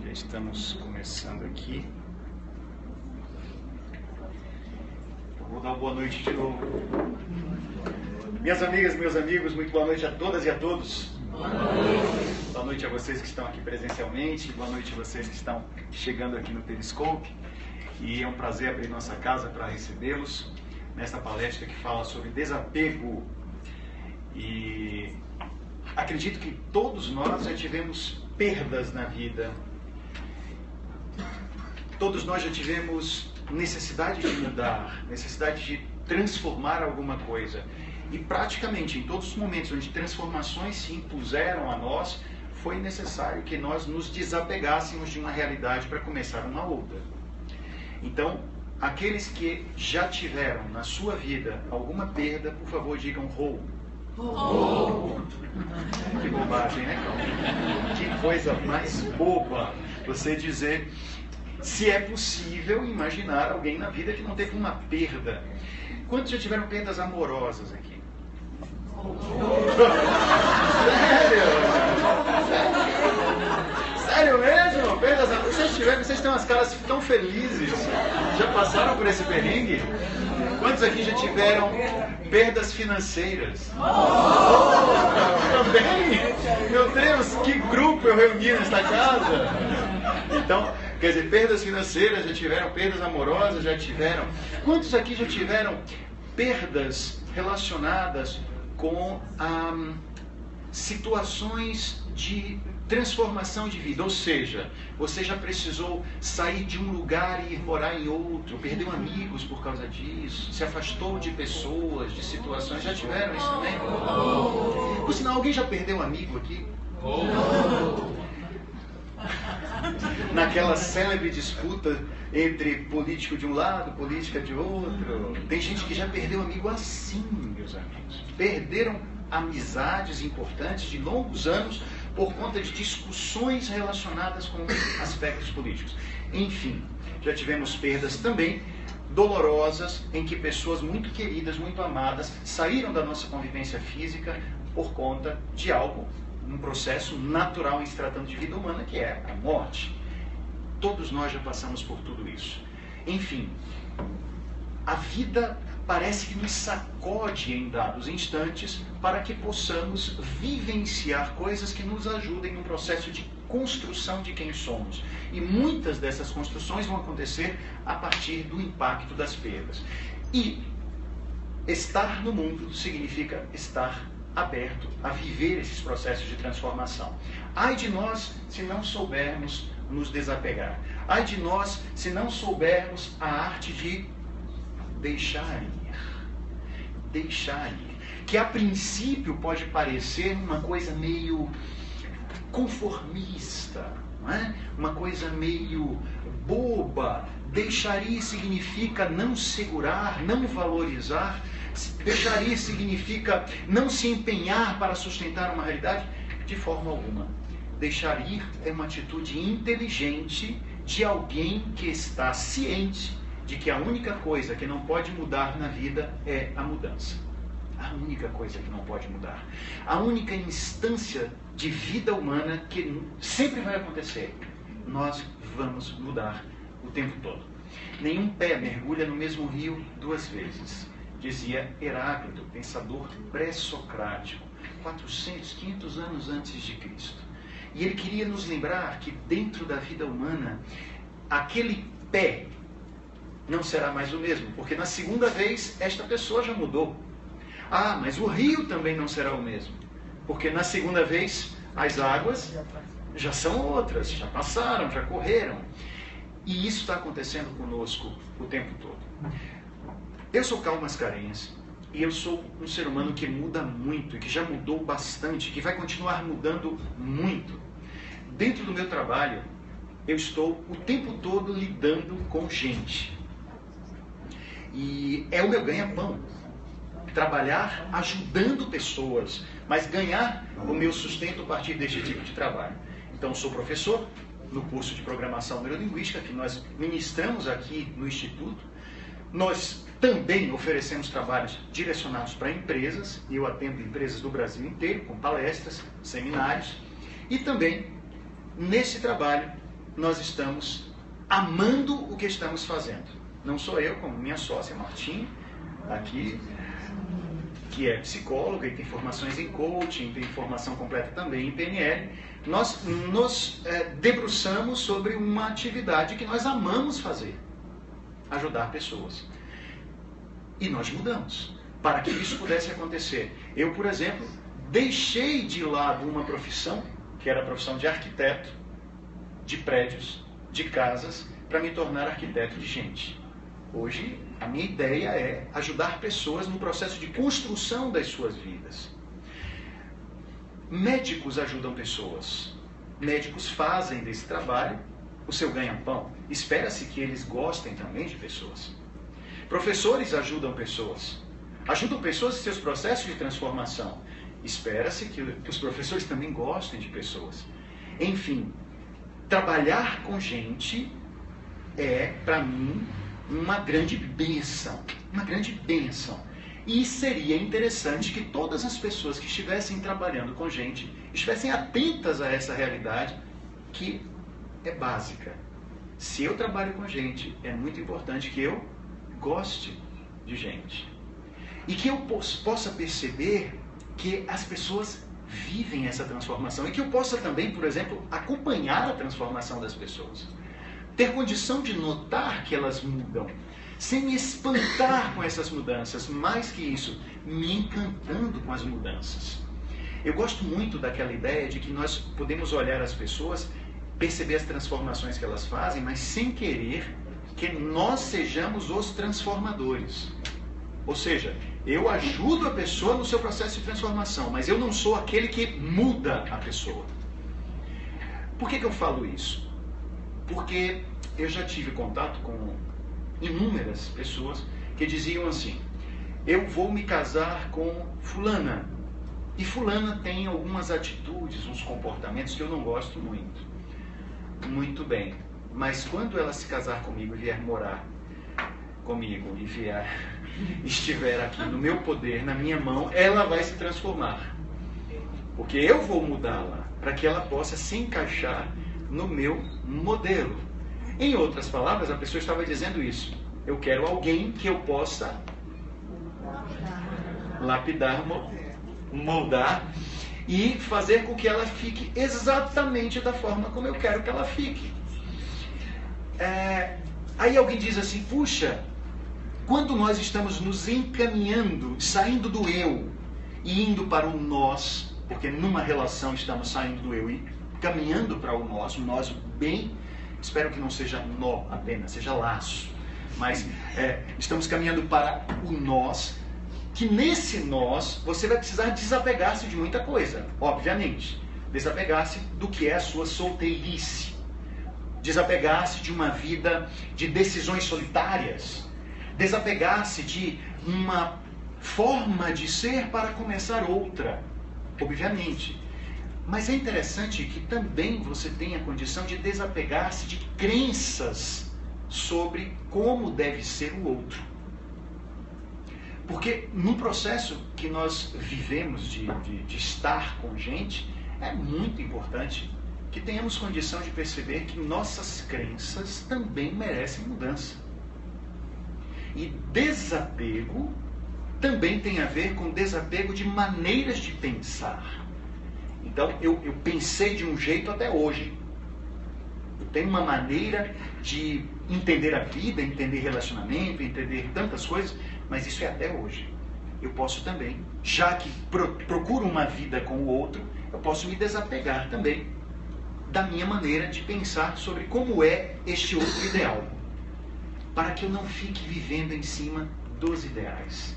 Já estamos começando aqui. Vou dar uma boa noite de novo. Minhas amigas, meus amigos, muito boa noite a todas e a todos. Boa noite a vocês que estão aqui presencialmente, boa noite a vocês que estão chegando aqui no Periscope. E é um prazer abrir nossa casa para recebê-los nesta palestra que fala sobre desapego. E acredito que todos nós já tivemos perdas na vida. Todos nós já tivemos necessidade de mudar, necessidade de transformar alguma coisa. E praticamente em todos os momentos onde transformações se impuseram a nós, foi necessário que nós nos desapegássemos de uma realidade para começar uma outra. Então, aqueles que já tiveram na sua vida alguma perda, por favor, digam "ho". Que bobagem, né, Cláudio? Que coisa mais boba você dizer. Se é possível imaginar alguém na vida que não teve uma perda. Quantos já tiveram perdas amorosas aqui? Sério mesmo? Perdas amorosas? Vocês têm umas caras tão felizes. Já passaram por esse perrengue? Quantos aqui já tiveram perdas financeiras? Também? Meu Deus, que grupo eu reuni nesta casa! Então, quer dizer, perdas financeiras já tiveram, perdas amorosas já tiveram. Quantos aqui já tiveram perdas relacionadas com situações de transformação de vida? Ou seja, você já precisou sair de um lugar e ir morar em outro, perdeu amigos por causa disso, se afastou de pessoas, de situações. Já tiveram isso também? Por sinal, alguém já perdeu um amigo aqui? Naquela célebre disputa entre político de um lado, política de outro. Tem gente que já perdeu amigo assim, meus amigos. Perderam amizades importantes de longos anos por conta de discussões relacionadas com aspectos políticos. Enfim, já tivemos perdas também dolorosas em que pessoas muito queridas, muito amadas, saíram da nossa convivência física por conta de algo, um processo natural em se tratando de vida humana, que é a morte. Todos nós já passamos por tudo isso. Enfim, a vida parece que nos sacode em dados instantes para que possamos vivenciar coisas que nos ajudem no processo de construção de quem somos. E muitas dessas construções vão acontecer a partir do impacto das perdas. E estar no mundo significa estar aberto a viver esses processos de transformação. Ai de nós se não soubermos nos desapegar. Ai de nós se não soubermos a arte de deixar ir. Deixar ir. Que a princípio pode parecer uma coisa meio conformista, não é? Uma coisa meio boba. Deixar ir significa não segurar, não valorizar. Deixar ir significa não se empenhar para sustentar uma realidade? De forma alguma. Deixar ir é uma atitude inteligente de alguém que está ciente de que a única coisa que não pode mudar na vida é a mudança. A única coisa que não pode mudar. A única instância de vida humana que sempre vai acontecer. Nós vamos mudar o tempo todo. Nenhum pé mergulha no mesmo rio duas vezes. Dizia Heráclito, pensador pré-socrático, 400, 500 anos antes de Cristo. E ele queria nos lembrar que dentro da vida humana, aquele pé não será mais o mesmo, porque na segunda vez esta pessoa já mudou. Ah, mas o rio também não será o mesmo, porque na segunda vez as águas já são outras, já passaram, já correram. E isso está acontecendo conosco o tempo todo. Eu sou Karl Mascarenhas e eu sou um ser humano que muda muito e que já mudou bastante, que vai continuar mudando muito. Dentro do meu trabalho, eu estou o tempo todo lidando com gente. E é o meu ganha-pão. Trabalhar ajudando pessoas, mas ganhar o meu sustento a partir deste tipo de trabalho. Então, sou professor no curso de Programação Neurolinguística que nós ministramos aqui no Instituto. Nós também oferecemos trabalhos direcionados para empresas, e eu atendo empresas do Brasil inteiro, com palestras, seminários, e também, nesse trabalho, nós estamos amando o que estamos fazendo. Não sou eu, como minha sócia Martim, aqui, que é psicóloga e tem formações em coaching, tem formação completa também em PNL. Nós nos debruçamos sobre uma atividade que nós amamos fazer: ajudar pessoas. E nós mudamos para que isso pudesse acontecer. Eu, por exemplo, deixei de lado uma profissão, que era a profissão de arquiteto, de prédios, de casas, para me tornar arquiteto de gente. Hoje, a minha ideia é ajudar pessoas no processo de construção das suas vidas. Médicos ajudam pessoas. Médicos fazem desse trabalho o seu ganha-pão. Espera-se que eles gostem também de pessoas. Professores ajudam pessoas. Ajudam pessoas em seus processos de transformação. Espera-se que os professores também gostem de pessoas. Enfim, trabalhar com gente é, para mim, uma grande bênção. Uma grande bênção. E seria interessante que todas as pessoas que estivessem trabalhando com gente estivessem atentas a essa realidade que é básica. Se eu trabalho com gente, é muito importante que eu goste de gente. E que eu possa perceber que as pessoas vivem essa transformação. E que eu possa também, por exemplo, acompanhar a transformação das pessoas. Ter condição de notar que elas mudam, sem me espantar com essas mudanças. Mais que isso, me encantando com as mudanças. Eu gosto muito daquela ideia de que nós podemos olhar as pessoas, perceber as transformações que elas fazem, mas sem querer que nós sejamos os transformadores. Ou seja, eu ajudo a pessoa no seu processo de transformação, mas eu não sou aquele que muda a pessoa. Por que eu falo isso? Porque eu já tive contato com inúmeras pessoas que diziam assim: eu vou me casar com fulana, e fulana tem algumas atitudes, uns comportamentos que eu não gosto muito. Muito bem, mas quando ela se casar comigo e vier morar comigo e estiver aqui no meu poder, na minha mão, ela vai se transformar. Porque eu vou mudá-la para que ela possa se encaixar no meu modelo. Em outras palavras, a pessoa estava dizendo isso: eu quero alguém que eu possa lapidar, moldar e fazer com que ela fique exatamente da forma como eu quero que ela fique. Aí alguém diz assim: puxa, quando nós estamos nos encaminhando, saindo do eu e indo para o nós, porque numa relação estamos saindo do eu e caminhando para o nós, um nós bem, espero que não seja nó apenas, seja laço, mas estamos caminhando para o nós, que nesse nós você vai precisar desapegar-se de muita coisa, obviamente. Desapegar-se do que é a sua solteirice, desapegar-se de uma vida de decisões solitárias, desapegar-se de uma forma de ser para começar outra, obviamente. Mas é interessante que também você tenha a condição de desapegar-se de crenças sobre como deve ser o outro. Porque num processo que nós vivemos de estar com gente, é muito importante que tenhamos condição de perceber que nossas crenças também merecem mudança. E desapego também tem a ver com desapego de maneiras de pensar. Então, eu pensei de um jeito até hoje. Eu tenho uma maneira de entender a vida, entender relacionamento, entender tantas coisas, mas isso é até hoje. Eu posso também, já que procuro uma vida com o outro, eu posso me desapegar também da minha maneira de pensar sobre como é este outro ideal, para que eu não fique vivendo em cima dos ideais.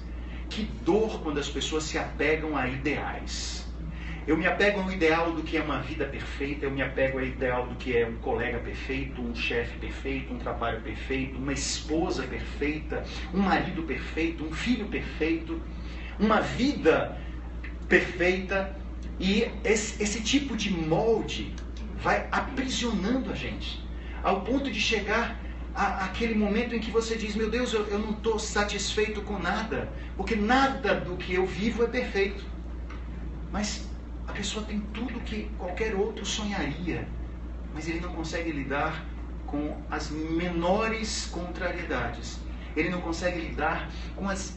Que dor quando as pessoas se apegam a ideais. Eu me apego ao ideal do que é uma vida perfeita, eu me apego ao ideal do que é um colega perfeito, um chefe perfeito, um trabalho perfeito, uma esposa perfeita, um marido perfeito, um filho perfeito, uma vida perfeita. E esse tipo de molde vai aprisionando a gente, ao ponto de chegar àquele momento em que você diz: meu Deus, eu não estou satisfeito com nada, porque nada do que eu vivo é perfeito. Mas a pessoa tem tudo que qualquer outro sonharia. mas ele não consegue lidar com as menores contrariedades. Ele não consegue lidar com as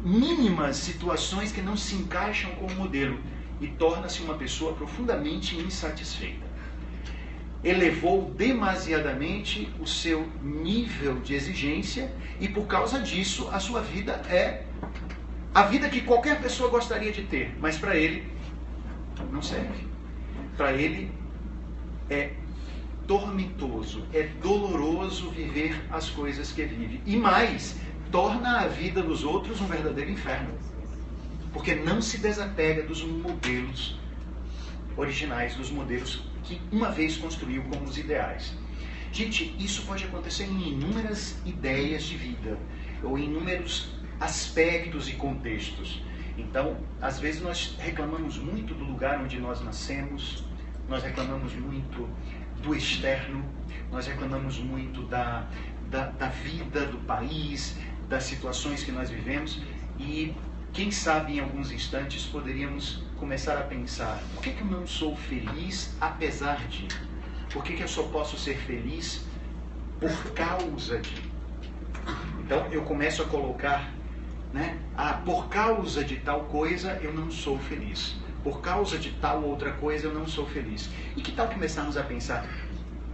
mínimas situações que não se encaixam com o modelo e torna-se uma pessoa profundamente insatisfeita. Elevou demasiadamente o seu nível de exigência e por causa disso a sua vida é a vida que qualquer pessoa gostaria de ter, mas para ele não serve. Para ele é tormentoso, é doloroso viver as coisas que vive. E mais, torna a vida dos outros um verdadeiro inferno. Porque não se desapega dos modelos originais, dos modelos que uma vez construiu como os ideais. Gente, isso pode acontecer em inúmeras ideias de vida, ou em inúmeros aspectos e contextos. Então, às vezes nós reclamamos muito do lugar onde nós nascemos, nós reclamamos muito do externo, nós reclamamos muito da vida do país, das situações que nós vivemos e, quem sabe, em alguns instantes poderíamos começar a pensar: por que eu não sou feliz apesar de? Por que eu só posso ser feliz por causa de? Então eu começo a colocar, por causa de tal coisa eu não sou feliz. Por causa de tal outra coisa eu não sou feliz. E que tal começarmos a pensar,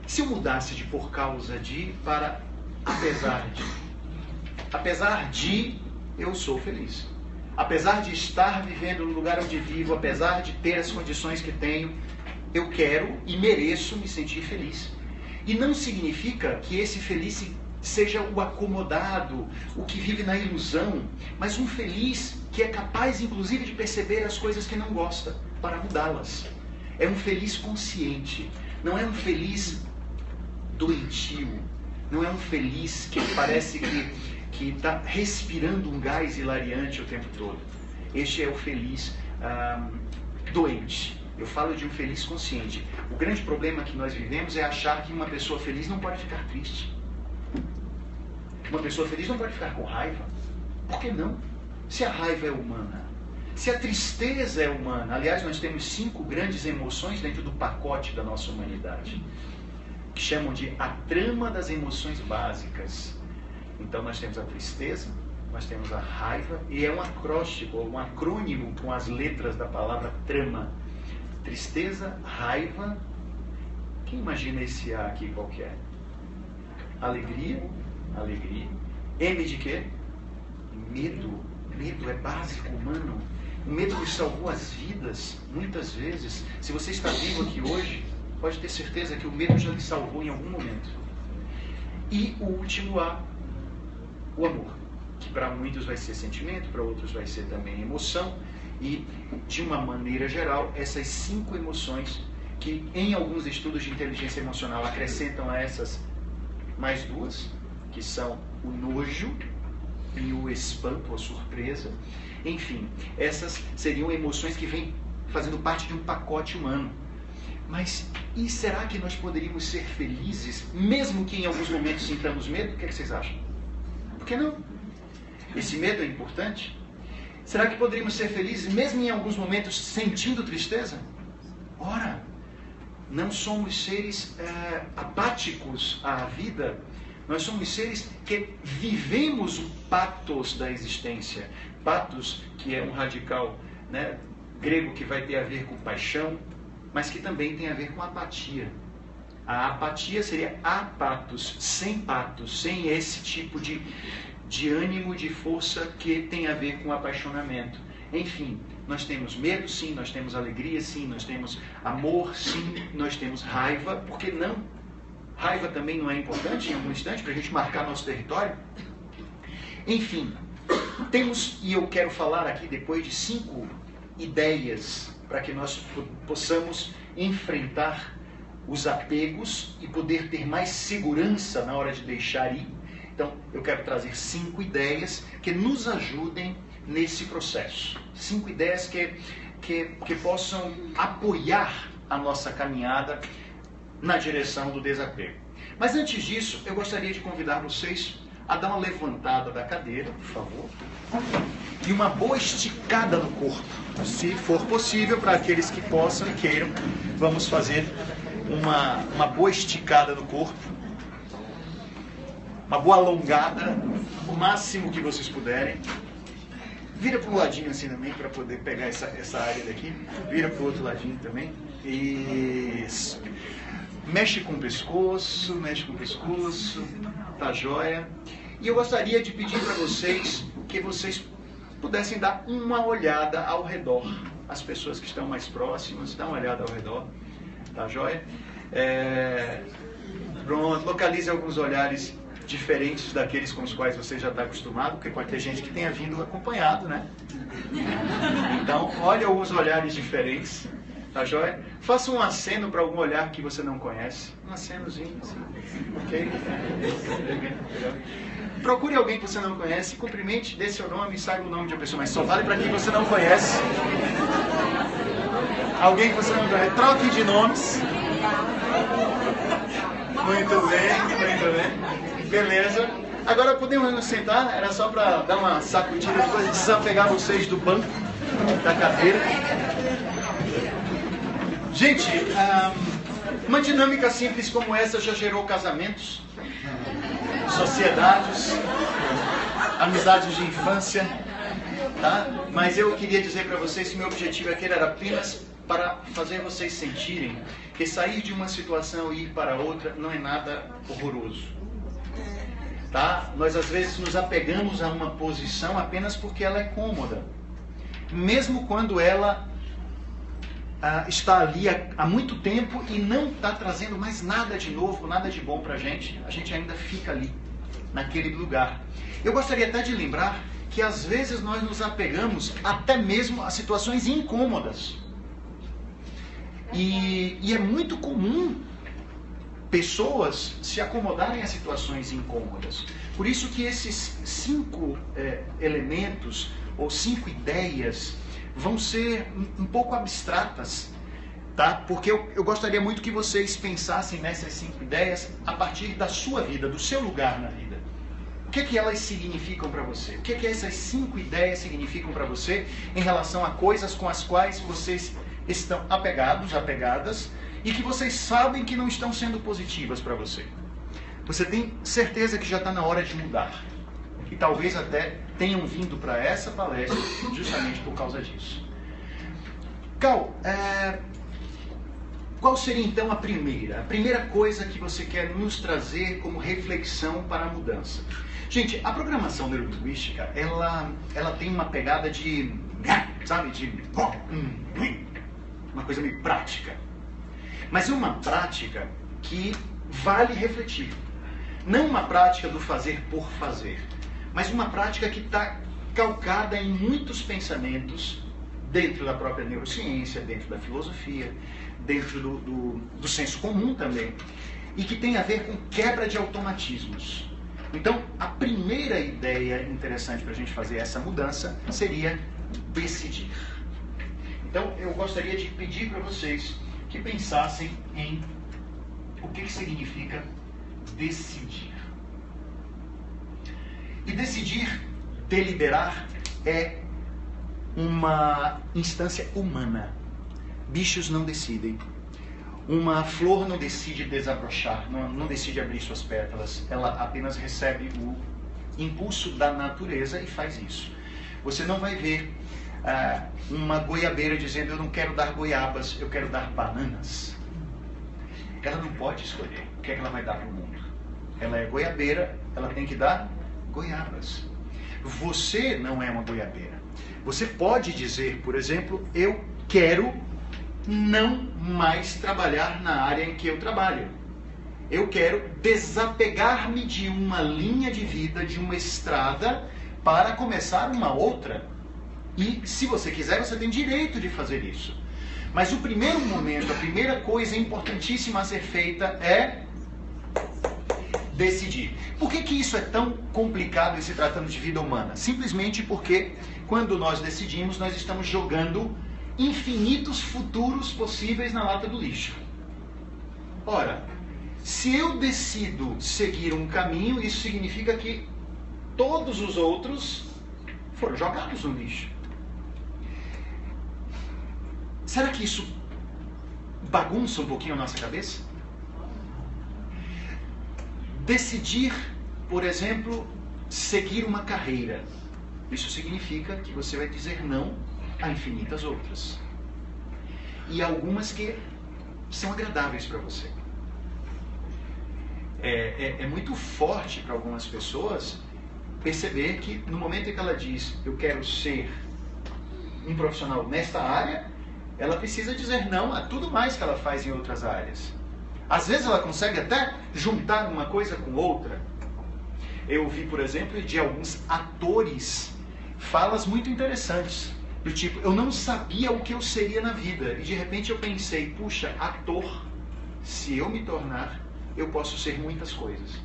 se eu mudasse de por causa de para apesar de? Apesar de, eu sou feliz. Apesar de estar vivendo no lugar onde vivo, apesar de ter as condições que tenho, eu quero e mereço me sentir feliz. E não significa que esse feliz seja o acomodado, o que vive na ilusão, mas um feliz que é capaz, inclusive, de perceber as coisas que não gosta, para mudá-las. É um feliz consciente, não é um feliz doentio, não é um feliz que parece que está respirando um gás hilariante o tempo todo. Este é o feliz doente. Eu falo de um feliz consciente. O grande problema que nós vivemos é achar que uma pessoa feliz não pode ficar triste. Uma pessoa feliz não pode ficar com raiva. Por que não? Se a raiva é humana, se a tristeza é humana. Aliás, nós temos 5 grandes emoções dentro do pacote da nossa humanidade, que chamam de a trama das emoções básicas. Então nós temos a tristeza, nós temos a raiva, e é um acróstico, um acrônimo com as letras da palavra trama. Tristeza, raiva, quem imagina esse A aqui qualquer? Alegria, alegria. M de quê? Medo. Medo é básico humano. O medo nos salvou as vidas, muitas vezes. Se você está vivo aqui hoje, pode ter certeza que o medo já lhe salvou em algum momento. E o último A, o amor, que para muitos vai ser sentimento, para outros vai ser também emoção. E, de uma maneira geral, essas 5 emoções, que em alguns estudos de inteligência emocional acrescentam a essas mais 2, que são o nojo e o espanto, a surpresa. Enfim, essas seriam emoções que vêm fazendo parte de um pacote humano. Mas, e será que nós poderíamos ser felizes, mesmo que em alguns momentos sintamos medo? O que vocês acham? Por que não? Esse medo é importante? Será que poderíamos ser felizes, mesmo em alguns momentos sentindo tristeza? Ora, não somos seres apáticos à vida. Nós somos seres que vivemos o pathos da existência. Pathos, que é um radical grego que vai ter a ver com paixão, mas que também tem a ver com apatia. A apatia seria apatos, sem esse tipo de ânimo, de força que tem a ver com apaixonamento. Enfim, nós temos medo, sim, nós temos alegria, sim, nós temos amor, sim, nós temos raiva. Por que não? Raiva também não é importante em algum instante para a gente marcar nosso território? Enfim, temos, e eu quero falar aqui depois de 5 ideias para que nós possamos enfrentar os apegos e poder ter mais segurança na hora de deixar ir. Então, eu quero trazer 5 ideias que nos ajudem nesse processo. 5 ideias que possam apoiar a nossa caminhada na direção do desapego. Mas antes disso, eu gostaria de convidar vocês a dar uma levantada da cadeira, por favor, e uma boa esticada no corpo, se for possível, para aqueles que possam e queiram. Vamos fazer uma boa esticada no corpo, uma boa alongada, o máximo que vocês puderem. Vira para um ladinho assim também, para poder pegar essa área daqui. Vira para o outro ladinho também. Isso. Mexe com o pescoço, tá joia. E eu gostaria de pedir para vocês que vocês pudessem dar uma olhada ao redor. As pessoas que estão mais próximas, dá uma olhada ao redor, tá joia? Pronto, localize alguns olhares diferentes daqueles com os quais você já está acostumado, porque pode ter gente que tenha vindo acompanhado, né? Então, olha alguns olhares diferentes, tá joia? Faça um aceno para algum olhar que você não conhece. Um acenozinho, assim, ok? Procure alguém que você não conhece, cumprimente, dê seu nome e saiba o nome de uma pessoa, mas só vale para quem você não conhece. Alguém que você não conhece. Troque de nomes. Muito bem. Beleza. Agora podemos nos sentar, era só para dar uma sacudida, depois desapegar vocês do banco, da cadeira. Gente, uma dinâmica simples como essa já gerou casamentos, sociedades, amizades de infância, tá? Mas eu queria dizer para vocês que meu objetivo aqui era apenas para fazer vocês sentirem que sair de uma situação e ir para outra não é nada horroroso, tá? Nós às vezes nos apegamos a uma posição apenas porque ela é cômoda, mesmo quando ela está ali há muito tempo e não está trazendo mais nada de novo, nada de bom para a gente ainda fica ali, naquele lugar. Eu gostaria até de lembrar que às vezes nós nos apegamos até mesmo a situações incômodas. E é muito comum pessoas se acomodarem a situações incômodas. Por isso que esses 5 elementos ou 5 ideias vão ser um pouco abstratas, tá? Porque eu gostaria muito que vocês pensassem nessas 5 ideias a partir da sua vida, do seu lugar na vida. O que elas significam para você? O que essas 5 ideias significam para você em relação a coisas com as quais vocês estão apegados, apegadas, e que vocês sabem que não estão sendo positivas para você? Você tem certeza que já está na hora de mudar. E talvez até tenham vindo para essa palestra justamente por causa disso. Cal, qual seria então a primeira coisa que você quer nos trazer como reflexão para a mudança? Gente, a programação neurolinguística, ela tem uma pegada de, sabe, de uma coisa meio prática. Mas é uma prática que vale refletir. Não uma prática do fazer por fazer, mas uma prática que está calcada em muitos pensamentos dentro da própria neurociência, dentro da filosofia, dentro do senso comum também, e que tem a ver com quebra de automatismos. Então, a primeira ideia interessante para a gente fazer essa mudança seria decidir. Então, eu gostaria de pedir para vocês que pensassem em o que significa decidir. E decidir, deliberar, é uma instância humana. Bichos não decidem. Uma flor não decide desabrochar, não decide abrir suas pétalas. Ela apenas recebe o impulso da natureza e faz isso. Você não vai ver uma goiabeira dizendo: eu não quero dar goiabas, eu quero dar bananas. Ela não pode escolher o que ela vai dar para o mundo. Ela é goiabeira, ela tem que dar goiabas. Você não é uma goiabeira. Você pode dizer, por exemplo: eu quero não mais trabalhar na área em que eu trabalho. Eu quero desapegar-me de uma linha de vida, de uma estrada, para começar uma outra. E se você quiser, você tem direito de fazer isso. Mas o primeiro momento, a primeira coisa importantíssima a ser feita é decidir. Por que isso é tão complicado em se tratando de vida humana? Simplesmente porque quando nós decidimos, nós estamos jogando infinitos futuros possíveis na lata do lixo. Ora, se eu decido seguir um caminho, isso significa que todos os outros foram jogados no lixo. Será que isso bagunça um pouquinho a nossa cabeça? Decidir, por exemplo, seguir uma carreira. Isso significa que você vai dizer não a infinitas outras. E algumas que são agradáveis para você. É muito forte para algumas pessoas perceber que no momento em que ela diz eu quero ser um profissional nesta área, ela precisa dizer não a tudo mais que ela faz em outras áreas. Às vezes ela consegue até juntar uma coisa com outra. Eu vi, por exemplo, de alguns atores falas muito interessantes. Do tipo, eu não sabia o que eu seria na vida. E de repente eu pensei, puxa, ator, se eu me tornar, eu posso ser muitas coisas.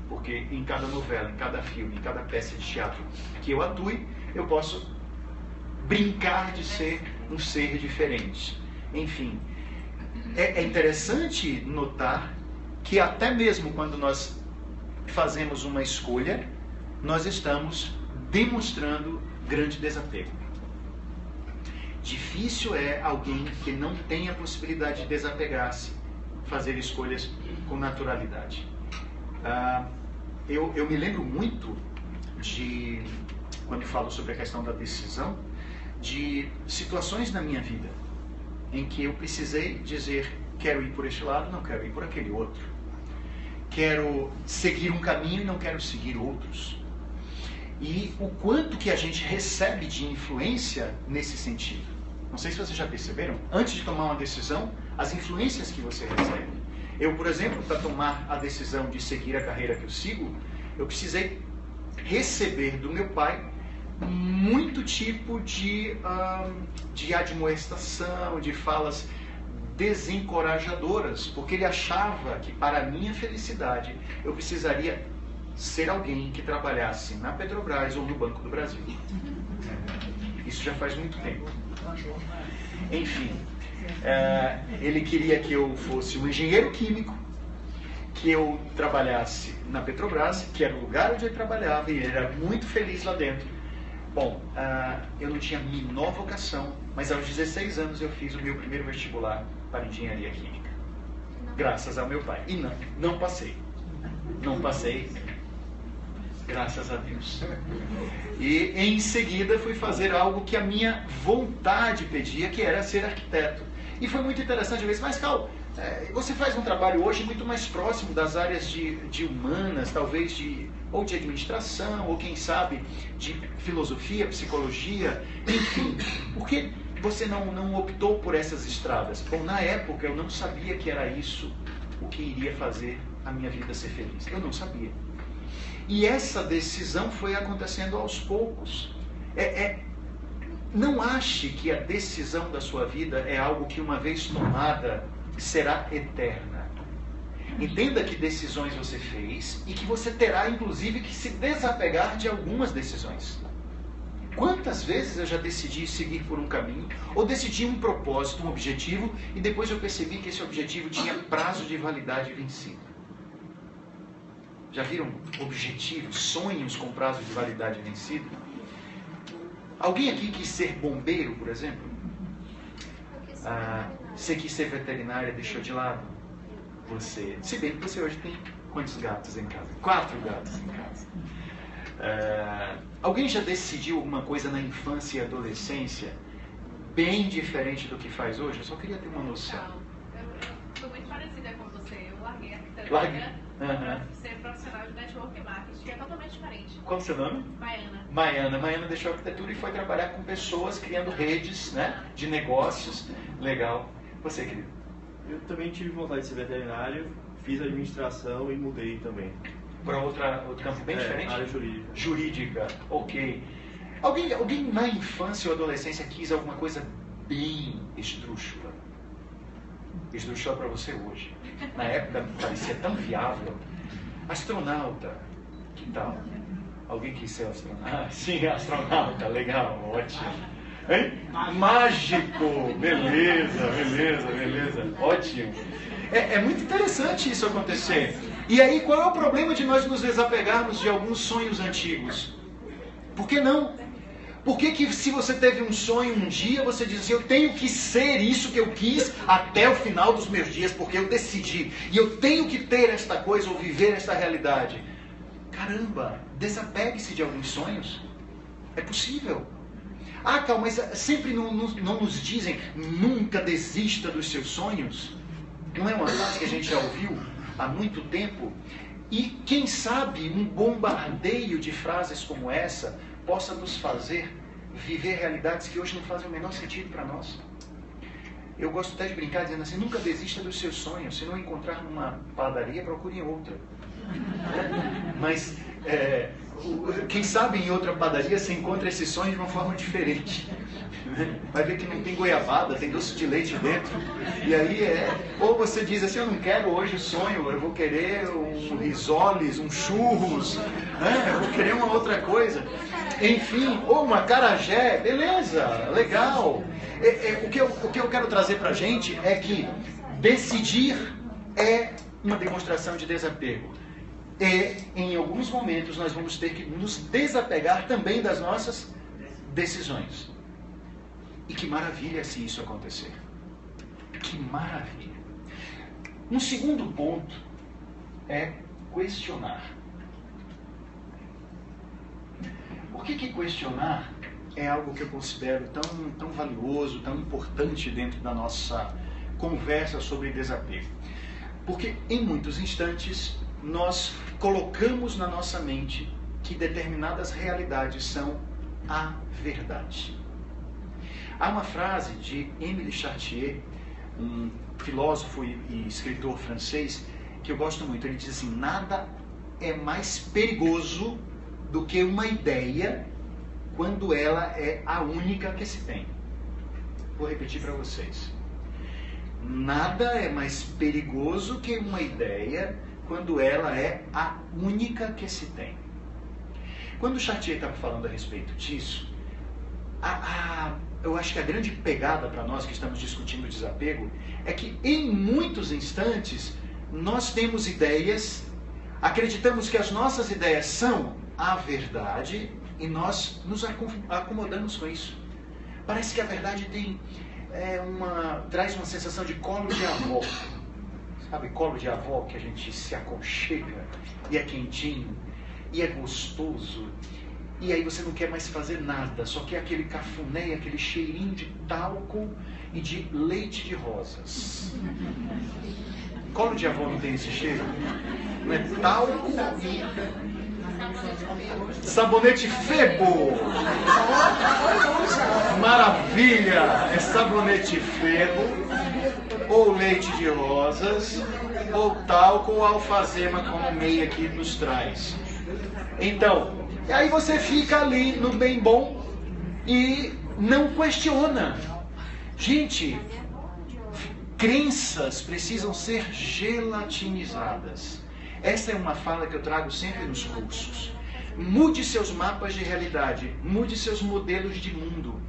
Porque em cada novela, em cada filme, em cada peça de teatro que eu atue, eu posso brincar de ser um ser diferente. Enfim, é interessante notar que até mesmo quando nós fazemos uma escolha, nós estamos demonstrando grande desapego. Difícil é alguém que não tem a possibilidade de desapegar-se, fazer escolhas com naturalidade. Eu me lembro muito de, quando eu falo sobre a questão da decisão, de situações na minha vida em que eu precisei dizer, quero ir por este lado, não quero ir por aquele outro. Quero seguir um caminho e não quero seguir outros. E o quanto que a gente recebe de influência nesse sentido. Não sei se vocês já perceberam, antes de tomar uma decisão, as influências que você recebe. Eu, por exemplo, para tomar a decisão de seguir a carreira que eu sigo, eu precisei receber do meu pai muito tipo de admoestação, de falas desencorajadoras, porque ele achava que para a minha felicidade eu precisaria ser alguém que trabalhasse na Petrobras ou no Banco do Brasil. Isso já faz muito tempo. Enfim, ele queria que eu fosse um engenheiro químico, que eu trabalhasse na Petrobras, que era o lugar onde eu trabalhava, e ele era muito feliz lá dentro. Bom, eu não tinha a menor vocação, mas aos 16 anos eu fiz o meu primeiro vestibular para engenharia química, graças ao meu pai. E não passei. Não passei, graças a Deus. E em seguida fui fazer algo que a minha vontade pedia, que era ser arquiteto. E foi muito interessante, eu disse, mas Cal, você faz um trabalho hoje muito mais próximo das áreas de humanas, talvez ou de administração, ou quem sabe de filosofia, psicologia, enfim. Por que você não optou por essas estradas? Bom, na época eu não sabia que era isso o que iria fazer a minha vida ser feliz. Eu não sabia. E essa decisão foi acontecendo aos poucos. Não ache que a decisão da sua vida é algo que uma vez tomada será eterna. Entenda que decisões você fez e que você terá inclusive que se desapegar de algumas decisões. Quantas vezes eu já decidi seguir por um caminho, ou decidi um propósito, um objetivo, e depois eu percebi que esse objetivo tinha prazo de validade vencido. Já viram objetivos, sonhos com prazo de validade vencido? Alguém aqui quis ser bombeiro, por exemplo? Você quis ser veterinária, deixou de lado? Você, se bem que você hoje tem quantos gatos em casa? 4 gatos em casa. Alguém já decidiu alguma coisa na infância e adolescência bem diferente do que faz hoje? Eu só queria ter uma noção. Eu fui muito parecida com você. Eu larguei a arquitetura, ser profissional de network marketing, que é totalmente diferente. Qual é o seu nome? Maiana. Maiana deixou a arquitetura e foi trabalhar com pessoas, criando redes, né, de negócios. Legal. Você, querido? Eu também tive vontade de ser veterinário, fiz administração e mudei também. Para outro campo bem diferente? Área jurídica. Jurídica, ok. Alguém na infância ou adolescência quis alguma coisa bem esdrúxula? Esdrúxula para você hoje. Na época parecia tão viável. Astronauta, que tal? Alguém quis ser astronauta? Sim, astronauta, legal, ótimo. Hein? Mágico! Beleza. Ótimo. É muito interessante isso acontecer. E aí, qual é o problema de nós nos desapegarmos de alguns sonhos antigos? Por que não? Por que se você teve um sonho um dia, você diz assim, eu tenho que ser isso que eu quis até o final dos meus dias, porque eu decidi. E eu tenho que ter esta coisa ou viver esta realidade. Caramba, desapegue-se de alguns sonhos. É possível. Ah, calma, mas sempre não nos dizem, nunca desista dos seus sonhos. Não é uma frase que a gente já ouviu há muito tempo? E quem sabe um bombardeio de frases como essa possa nos fazer viver realidades que hoje não fazem o menor sentido para nós. Eu gosto até de brincar dizendo assim, nunca desista dos seus sonhos. Se não encontrar numa padaria, procure em outra. Mas, quem sabe em outra padaria você encontra esse sonho de uma forma diferente. Vai ver que não tem goiabada, tem doce de leite dentro. E aí ou você diz assim, eu não quero hoje o sonho, eu vou querer um risoles, um churros, eu vou querer uma outra coisa. Enfim, ou uma acarajé, beleza, legal. O que eu quero trazer pra gente é que decidir é uma demonstração de desapego. E em alguns momentos nós vamos ter que nos desapegar também das nossas decisões. E que maravilha se isso acontecer. Que maravilha. Um segundo ponto é questionar. Por que questionar é algo que eu considero tão valioso, tão importante dentro da nossa conversa sobre desapego? Porque em muitos instantes nós colocamos na nossa mente que determinadas realidades são a verdade. Há uma frase de Émile Chartier, um filósofo e escritor francês, que eu gosto muito. Ele diz assim, nada é mais perigoso do que uma ideia quando ela é a única que se tem. Vou repetir para vocês. Nada é mais perigoso que uma ideia quando ela é a única que se tem. Quando Chartier estava falando a respeito disso, eu acho que a grande pegada para nós que estamos discutindo o desapego é que em muitos instantes nós temos ideias, acreditamos que as nossas ideias são a verdade e nós nos acomodamos com isso. Parece que a verdade traz uma sensação de colo de avó. Sabe, colo de avó que a gente se aconchega e é quentinho e é gostoso. E aí você não quer mais fazer nada, só quer aquele cafuné e aquele cheirinho de talco e de leite de rosas. Colo de avó não tem esse cheiro? Não é talco e sabonete Febo. Maravilha! É sabonete Febo, ou leite de rosas, ou talco ou alfazema, como o Meia aqui nos traz. Então, aí você fica ali no bem bom e não questiona. Gente, crenças precisam ser gelatinizadas. Essa é uma fala que eu trago sempre nos cursos. Mude seus mapas de realidade, mude seus modelos de mundo.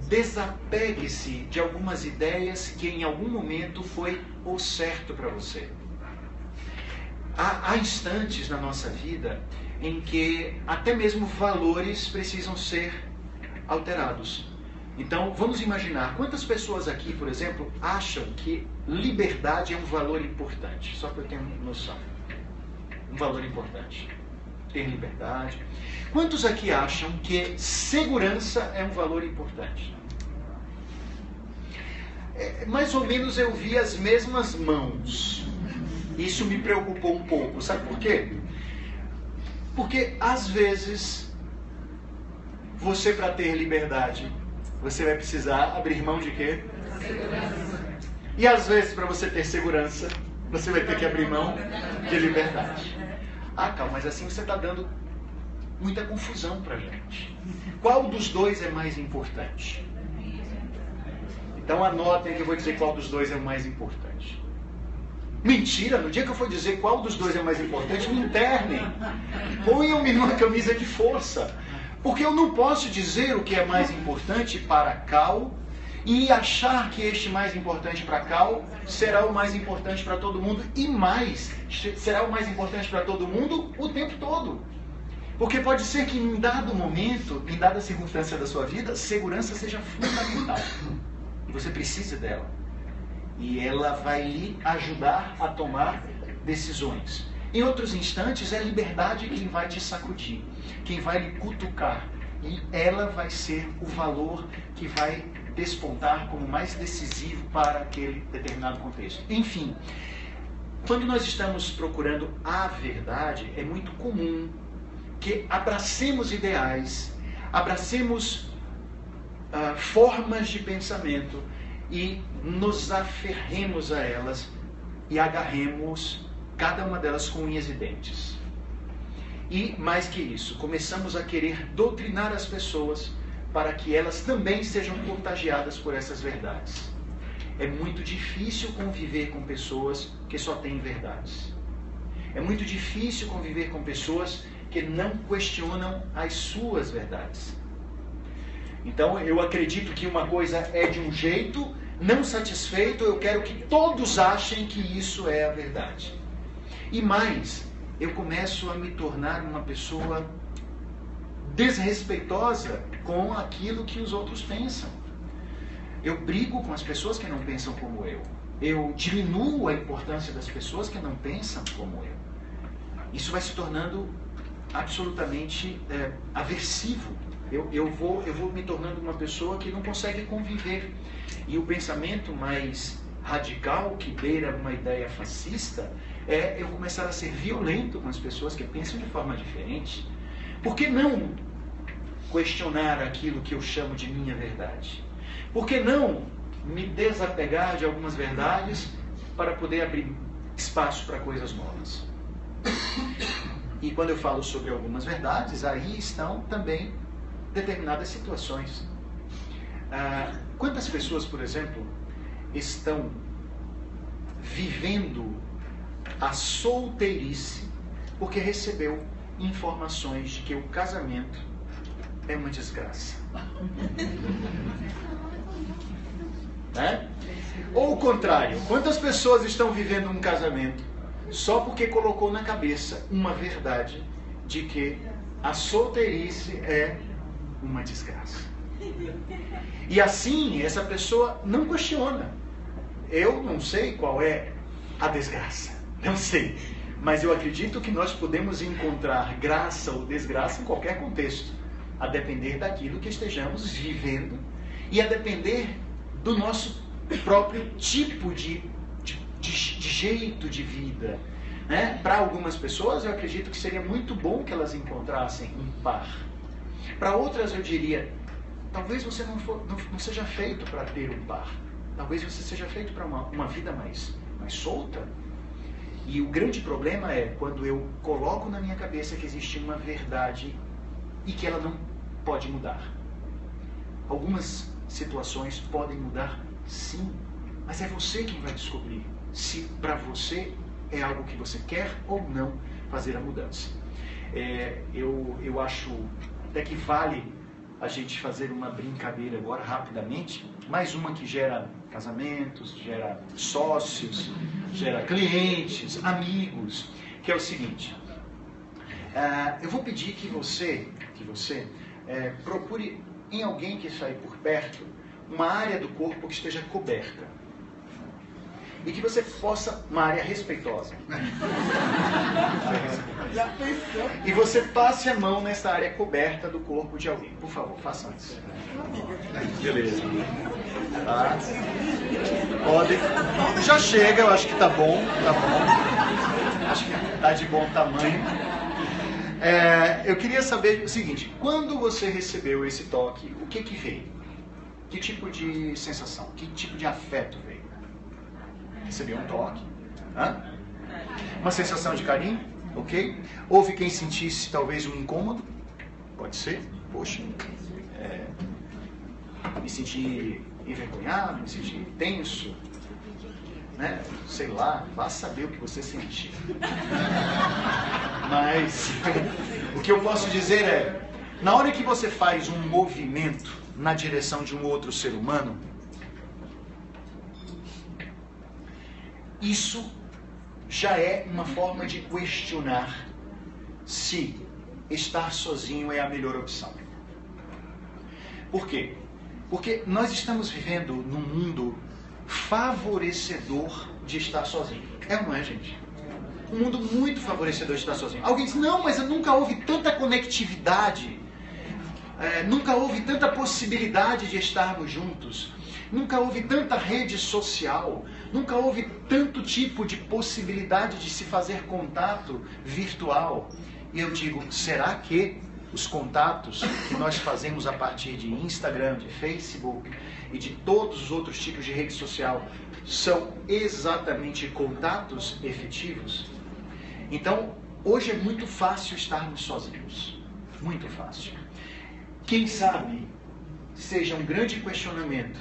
Desapegue-se de algumas ideias que em algum momento foi o certo para você. Há instantes na nossa vida em que até mesmo valores precisam ser alterados. Então, vamos imaginar, quantas pessoas aqui, por exemplo, acham que liberdade é um valor importante? Só para eu ter noção. Um valor importante. Ter liberdade. Quantos aqui acham que segurança é um valor importante? Mais ou menos eu vi as mesmas mãos. Isso me preocupou um pouco. Sabe por quê? Porque, às vezes, você, para ter liberdade, você vai precisar abrir mão de quê? Segurança. E, às vezes, para você ter segurança, você vai ter que abrir mão de liberdade. Calma, mas assim você está dando muita confusão para a gente. Qual dos dois é mais importante? Então, anotem que eu vou dizer qual dos dois é o mais importante. Mentira, no dia que eu for dizer qual dos dois é mais importante, me internem. Ponham-me numa camisa de força. Porque eu não posso dizer o que é mais importante para Cal e achar que este mais importante para Cal será o mais importante para todo mundo. E mais, será o mais importante para todo mundo o tempo todo. Porque pode ser que em dado momento, em dada circunstância da sua vida, segurança seja fundamental. E você precisa dela. E ela vai lhe ajudar a tomar decisões. Em outros instantes, é a liberdade quem vai te sacudir, quem vai lhe cutucar. E ela vai ser o valor que vai despontar como mais decisivo para aquele determinado contexto. Enfim, quando nós estamos procurando a verdade, é muito comum que abracemos ideais, abracemos formas de pensamento e nos aferremos a elas e agarremos cada uma delas com unhas e dentes. E, mais que isso, começamos a querer doutrinar as pessoas para que elas também sejam contagiadas por essas verdades. É muito difícil conviver com pessoas que só têm verdades. É muito difícil conviver com pessoas que não questionam as suas verdades. Então, eu acredito que uma coisa é de um jeito, não satisfeito, eu quero que todos achem que isso é a verdade. E mais, eu começo a me tornar uma pessoa desrespeitosa com aquilo que os outros pensam. Eu brigo com as pessoas que não pensam como eu. Eu diminuo a importância das pessoas que não pensam como eu. Isso vai se tornando absolutamente aversivo. Eu vou me tornando uma pessoa que não consegue conviver. E o pensamento mais radical, que beira uma ideia fascista, é eu começar a ser violento com as pessoas que pensam de forma diferente. Por que não questionar aquilo que eu chamo de minha verdade? Por que não me desapegar de algumas verdades para poder abrir espaço para coisas novas? E quando eu falo sobre algumas verdades, aí estão também determinadas situações. Quantas pessoas, por exemplo, estão vivendo a solteirice porque recebeu informações de que o casamento é uma desgraça? Ou o contrário, quantas pessoas estão vivendo um casamento só porque colocou na cabeça uma verdade de que a solteirice é uma desgraça? E assim, essa pessoa não questiona. Eu não sei qual é a desgraça, não sei. Mas eu acredito que nós podemos encontrar graça ou desgraça em qualquer contexto, a depender daquilo que estejamos vivendo e a depender do nosso próprio tipo de jeito de vida. Para algumas pessoas, eu acredito que seria muito bom que elas encontrassem um par. Para outras, eu diria, talvez você não seja feito para ter um par. Talvez você seja feito para uma vida mais solta. E o grande problema é quando eu coloco na minha cabeça que existe uma verdade e que ela não pode mudar. Algumas situações podem mudar, sim, mas é você quem vai descobrir se para você é algo que você quer ou não fazer a mudança. Eu acho até que vale a gente fazer uma brincadeira agora, rapidamente, mais uma que gera casamentos, gera sócios, gera clientes, amigos, que é o seguinte. Eu vou pedir que você procure em alguém que sair por perto uma área do corpo que esteja coberta. E que você possa, uma área respeitosa. E você passe a mão nessa área coberta do corpo de alguém. Por favor, faça isso. Beleza. Tá. Pode. Já chega, eu acho que tá bom. Acho que tá de bom tamanho. Eu queria saber o seguinte: quando você recebeu esse toque, o que veio? Que tipo de sensação? Que tipo de afeto veio? Recebeu um toque? Uma sensação de carinho? Ok? Houve quem sentisse talvez um incômodo? Pode ser? Poxa, me senti envergonhado, me senti tenso, né? Sei lá, vá saber o que você sentiu. Mas o que eu posso dizer é, na hora que você faz um movimento na direção de um outro ser humano, isso já é uma forma de questionar se estar sozinho é a melhor opção. Por quê? Porque nós estamos vivendo num mundo favorecedor de estar sozinho. É ou não é, gente? Um mundo muito favorecedor de estar sozinho. Alguém diz, não, mas nunca houve tanta conectividade, nunca houve tanta possibilidade de estarmos juntos, nunca houve tanta rede social, nunca houve tanto tipo de possibilidade de se fazer contato virtual. E eu digo, será que os contatos que nós fazemos a partir de Instagram, de Facebook e de todos os outros tipos de rede social são exatamente contatos efetivos? Então, hoje é muito fácil estarmos sozinhos. Muito fácil. Quem sabe, seja um grande questionamento,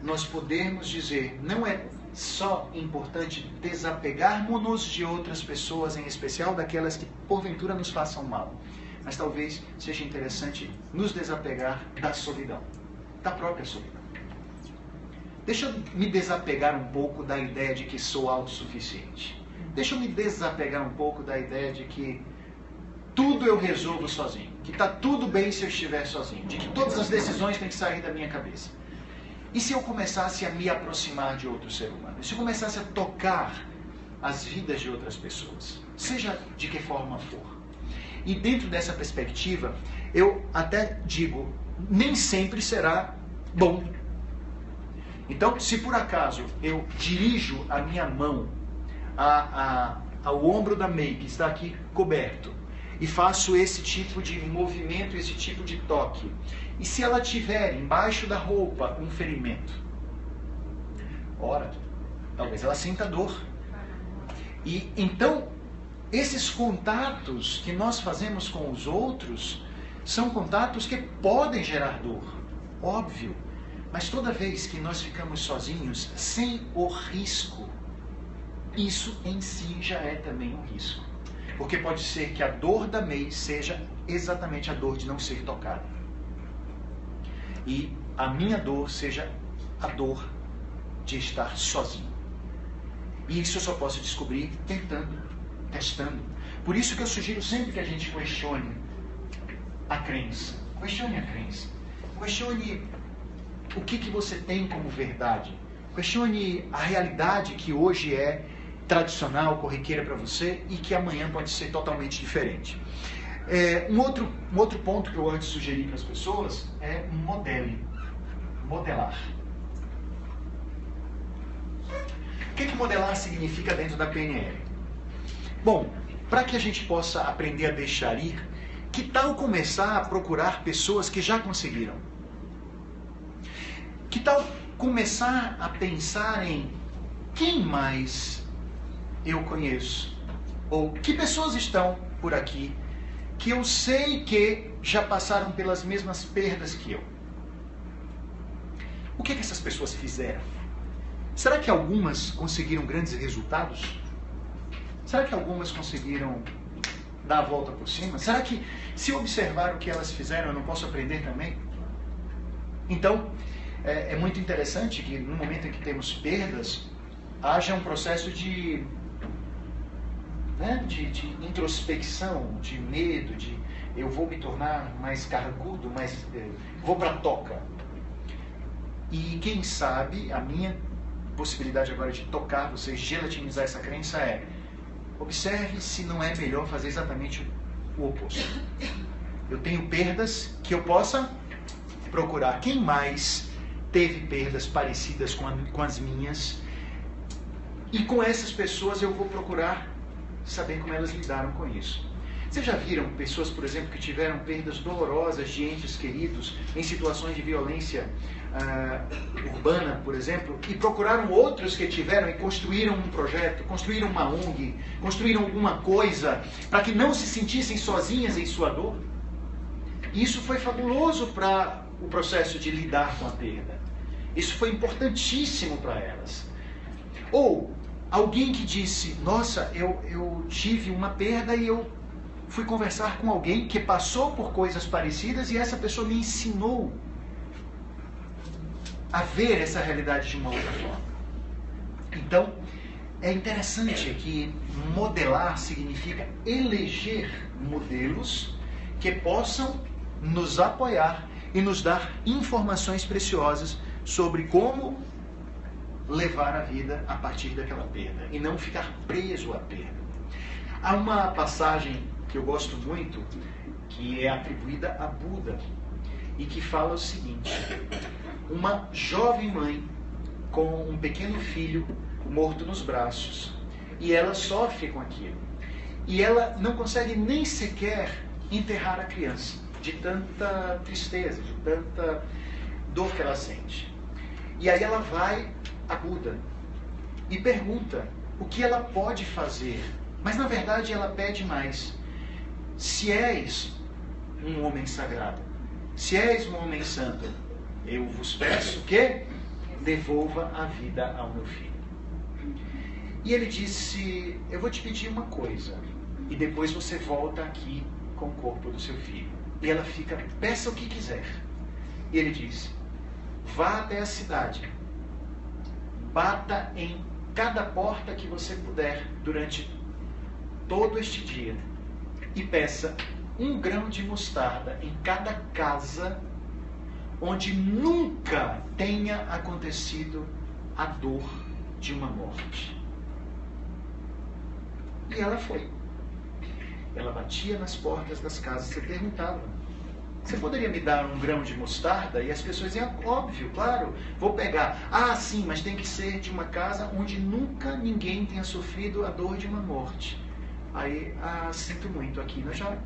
nós podermos dizer, não é só importante desapegarmos-nos de outras pessoas, em especial daquelas que porventura nos façam mal, mas talvez seja interessante nos desapegar da solidão, da própria solidão. Deixa eu me desapegar um pouco da ideia de que sou autossuficiente. Deixa eu me desapegar um pouco da ideia de que tudo eu resolvo sozinho, que está tudo bem se eu estiver sozinho, de que todas as decisões têm que sair da minha cabeça. E se eu começasse a me aproximar de outro ser humano? E se eu começasse a tocar as vidas de outras pessoas? Seja de que forma for. E dentro dessa perspectiva, eu até digo, nem sempre será bom. Então, se por acaso eu dirijo a minha mão ao ombro da May, que está aqui coberto, e faço esse tipo de movimento, esse tipo de toque, e se ela tiver embaixo da roupa um ferimento, ora, talvez ela sinta dor. E então, esses contatos que nós fazemos com os outros são contatos que podem gerar dor, óbvio. Mas toda vez que nós ficamos sozinhos, sem o risco, isso em si já é também um risco. Porque pode ser que a dor da May seja exatamente a dor de não ser tocada. E a minha dor seja a dor de estar sozinho. E isso eu só posso descobrir tentando, testando. Por isso que eu sugiro sempre que a gente questione a crença. Questione a crença. Questione o que você tem como verdade. Questione a realidade que hoje é tradicional, corriqueira para você e que amanhã pode ser totalmente diferente. Um outro ponto que eu gosto de sugerir para as pessoas é modelar. O que modelar significa dentro da PNL? Bom, para que a gente possa aprender a deixar ir, que tal começar a procurar pessoas que já conseguiram? Que tal começar a pensar em quem mais eu conheço? Ou que pessoas estão por aqui que eu sei que já passaram pelas mesmas perdas que eu? O que essas pessoas fizeram? Será que algumas conseguiram grandes resultados? Será que algumas conseguiram dar a volta por cima? Será que se eu observar o que elas fizeram eu não posso aprender também? Então, é muito interessante que no momento em que temos perdas, haja um processo de introspecção, de medo, de eu vou me tornar mais carrancudo, vou para a toca. E quem sabe, a minha possibilidade agora de tocar vocês, gelatinizar essa crença é: observe se não é melhor fazer exatamente o oposto. Eu tenho perdas que eu possa procurar quem mais teve perdas parecidas com as minhas, e com essas pessoas eu vou procurar saber como elas lidaram com isso. Vocês já viram pessoas, por exemplo, que tiveram perdas dolorosas de entes queridos em situações de violência urbana, por exemplo, e procuraram outros que tiveram e construíram um projeto, construíram uma ONG, construíram alguma coisa para que não se sentissem sozinhas em sua dor? E isso foi fabuloso para o processo de lidar com a perda. Isso foi importantíssimo para elas. Ou alguém que disse: nossa, eu tive uma perda e eu fui conversar com alguém que passou por coisas parecidas e essa pessoa me ensinou a ver essa realidade de uma outra forma. Então, é interessante que modelar significa eleger modelos que possam nos apoiar e nos dar informações preciosas sobre como levar a vida a partir daquela perda e não ficar preso à perda. Há uma passagem que eu gosto muito, que é atribuída a Buda, e que fala o seguinte: uma jovem mãe com um pequeno filho morto nos braços, e ela sofre com aquilo, e ela não consegue nem sequer enterrar a criança, de tanta tristeza, de tanta dor que ela sente. E aí ela vai a Buda e pergunta o que ela pode fazer, mas na verdade ela pede mais: se és um homem sagrado, se és um homem santo, eu vos peço que devolva a vida ao meu filho. E ele disse: eu vou te pedir uma coisa, e depois você volta aqui com o corpo do seu filho. E ela fica: peça o que quiser. E ele disse: vá até a cidade, bata em cada porta que você puder durante todo este dia e peça 1 grão de mostarda em cada casa onde nunca tenha acontecido a dor de uma morte. E ela foi. Ela batia nas portas das casas e perguntava: você poderia me dar 1 grão de mostarda? E as pessoas diziam: óbvio, claro, vou pegar. Ah, sim, mas tem que ser de uma casa onde nunca ninguém tenha sofrido a dor de uma morte. Aí, sinto muito, aqui nós já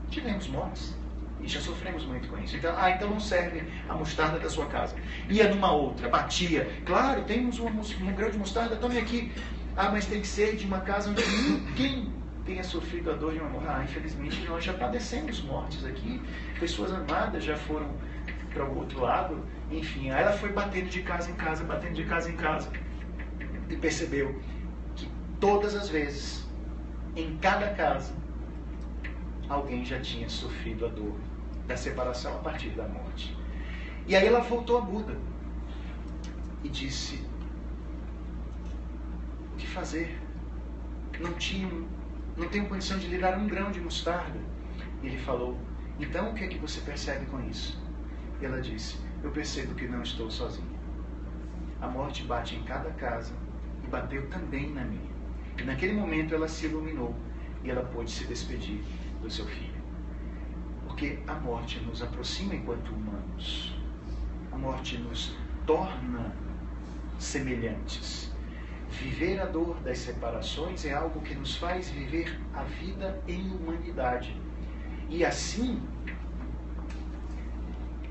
tivemos mortes e já sofremos muito com isso. Então não serve a mostarda da sua casa. Ia numa outra, batia: claro, temos um grão de mostarda, tome aqui. Ah, mas tem que ser de uma casa onde ninguém tenha sofrido a dor de uma morte. Infelizmente nós já padecemos mortes aqui, pessoas amadas já foram para o outro lado. Enfim, aí ela foi batendo de casa em casa, batendo de casa em casa, e percebeu que todas as vezes, em cada casa, alguém já tinha sofrido a dor da separação a partir da morte. E aí ela voltou a Buda e disse: o que fazer? Não tenho condição de lhe dar 1 grão de mostarda. E ele falou: então o que é que você percebe com isso? E ela disse: eu percebo que não estou sozinha. A morte bate em cada casa e bateu também na minha. E naquele momento ela se iluminou e ela pôde se despedir do seu filho. Porque a morte nos aproxima enquanto humanos. A morte nos torna semelhantes. Viver a dor das separações é algo que nos faz viver a vida em humanidade. E assim,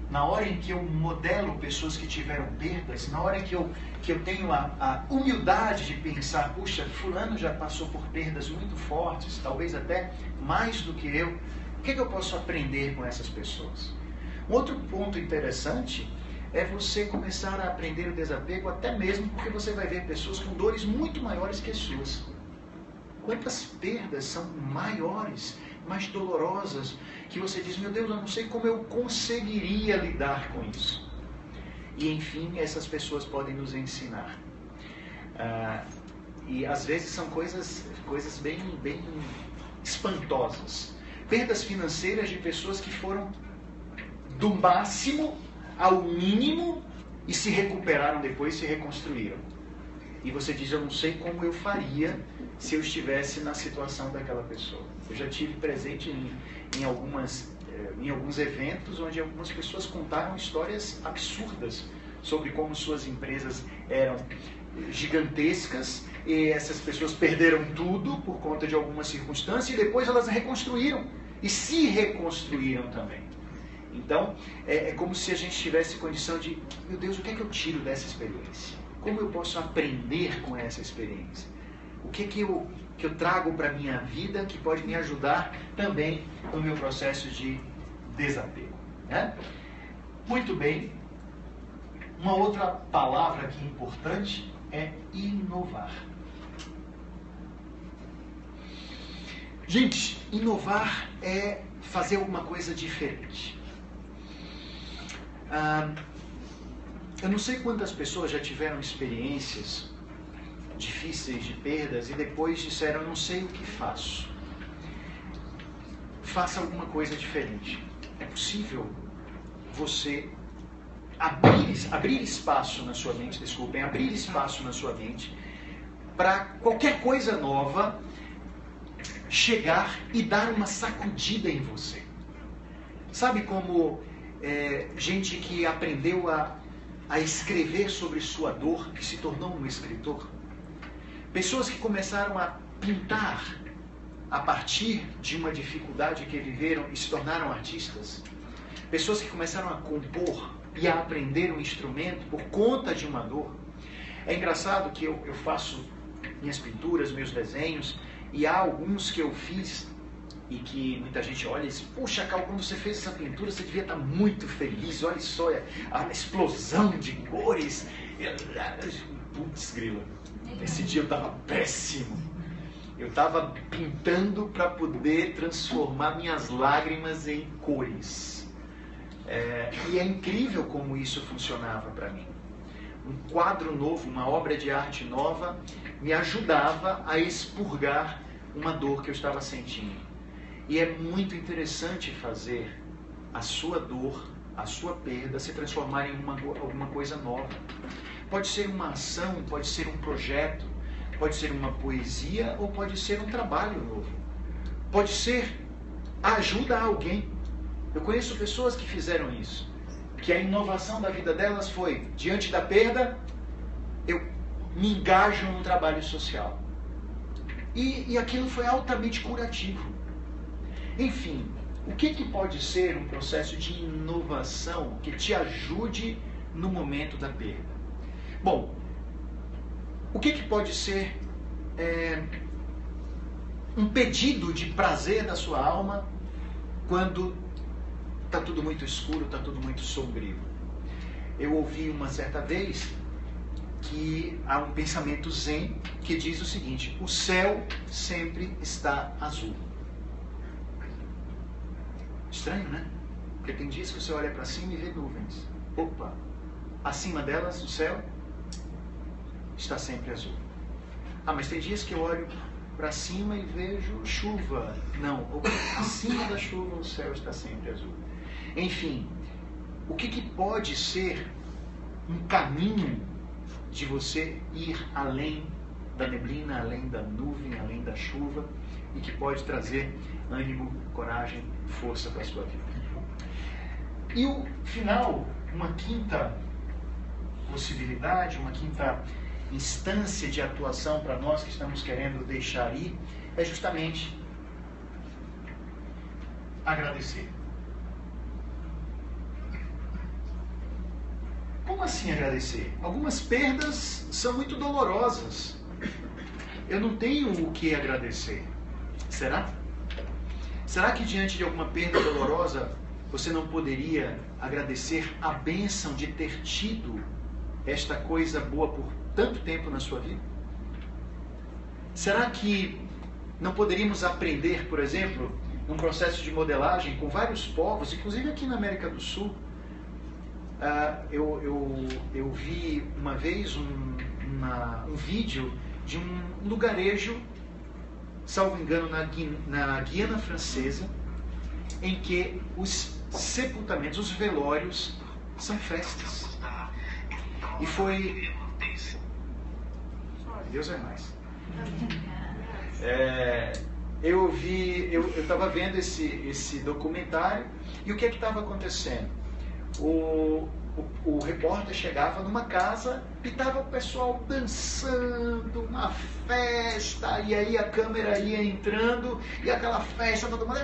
na hora em que eu modelo pessoas que tiveram perdas, na hora que eu tenho a humildade de pensar: puxa, fulano já passou por perdas muito fortes, talvez até mais do que eu, o que eu posso aprender com essas pessoas? Um outro ponto interessante é você começar a aprender o desapego, até mesmo porque você vai ver pessoas com dores muito maiores que as suas. Quantas perdas são maiores, mais dolorosas, que você diz: meu Deus, eu não sei como eu conseguiria lidar com isso. E enfim, essas pessoas podem nos ensinar. E às vezes são coisas bem espantosas. Perdas financeiras de pessoas que foram do máximo ao mínimo e se recuperaram depois, se reconstruíram. E você diz: eu não sei como eu faria se eu estivesse na situação daquela pessoa. Eu já tive presente em alguns eventos onde algumas pessoas contaram histórias absurdas sobre como suas empresas eram gigantescas e essas pessoas perderam tudo por conta de alguma circunstância e depois elas reconstruíram e se reconstruíram também. Então, é como se a gente tivesse condição de: meu Deus, o que é que eu tiro dessa experiência? Como eu posso aprender com essa experiência? O que é que eu trago para a minha vida que pode me ajudar também no meu processo de desapego? Né? Muito bem. Uma outra palavra aqui importante é inovar. Gente, inovar é fazer alguma coisa diferente. Eu não sei quantas pessoas já tiveram experiências difíceis de perdas e depois disseram: eu não sei o que faço. faça alguma coisa diferente. É possível você abrir espaço na sua mente, abrir espaço na sua mente para qualquer coisa nova chegar e dar uma sacudida em você. Sabe como gente que aprendeu a escrever sobre sua dor, que se tornou um escritor? Pessoas que começaram a pintar a partir de uma dificuldade que viveram e se tornaram artistas. Pessoas que começaram a compor e a aprender um instrumento por conta de uma dor. É engraçado que eu faço minhas pinturas, meus desenhos, e há alguns que eu fiz e que muita gente olha e diz: puxa, Cal, quando você fez essa pintura você devia estar muito feliz, olha só a explosão de cores. Putz, grila, esse dia eu estava péssimo. Eu estava pintando para poder transformar minhas lágrimas em cores. E é incrível como isso funcionava para mim. Um quadro novo, uma obra de arte nova, me ajudava a expurgar uma dor que eu estava sentindo. E é muito interessante fazer a sua dor, a sua perda, se transformar em alguma coisa nova. Pode ser uma ação, pode ser um projeto, pode ser uma poesia ou pode ser um trabalho novo. Pode ser a ajuda a alguém. Eu conheço pessoas que fizeram isso. Que a inovação da vida delas foi, diante da perda, eu me engajo num trabalho social. E aquilo foi altamente curativo. Enfim, o que pode ser um processo de inovação que te ajude no momento da perda? Bom, o que pode ser um pedido de prazer da sua alma quando está tudo muito escuro, está tudo muito sombrio? Eu ouvi uma certa vez que há um pensamento zen que diz o seguinte: o céu sempre está azul. Estranho, né? Porque tem dias que você olha para cima e vê nuvens. Opa! Acima delas o céu está sempre azul. Ah, mas tem dias que eu olho para cima e vejo chuva. Não, acima da chuva o céu está sempre azul. Enfim, o que pode ser um caminho de você ir além da neblina, além da nuvem, além da chuva, e que pode trazer ânimo, coragem, força para a sua vida? E o final, uma quinta possibilidade, uma quinta instância de atuação para nós que estamos querendo deixar ir, é justamente agradecer. Como assim agradecer? Algumas perdas são muito dolorosas. Eu não tenho o que agradecer. Será? Será que diante de alguma perda dolorosa você não poderia agradecer a bênção de ter tido esta coisa boa por tanto tempo na sua vida? Será que não poderíamos aprender, por exemplo, num processo de modelagem com vários povos, inclusive aqui na América do Sul? Eu vi uma vez um vídeo de um lugarejo, salvo engano, na Guiana Francesa, em que os sepultamentos, os velórios, são festas. E foi... Deus é mais. Eu estava vendo esse documentário, e o que estava acontecendo? O repórter chegava numa casa e estava o pessoal dançando, uma festa, e aí a câmera ia entrando, e aquela festa, todo mundo,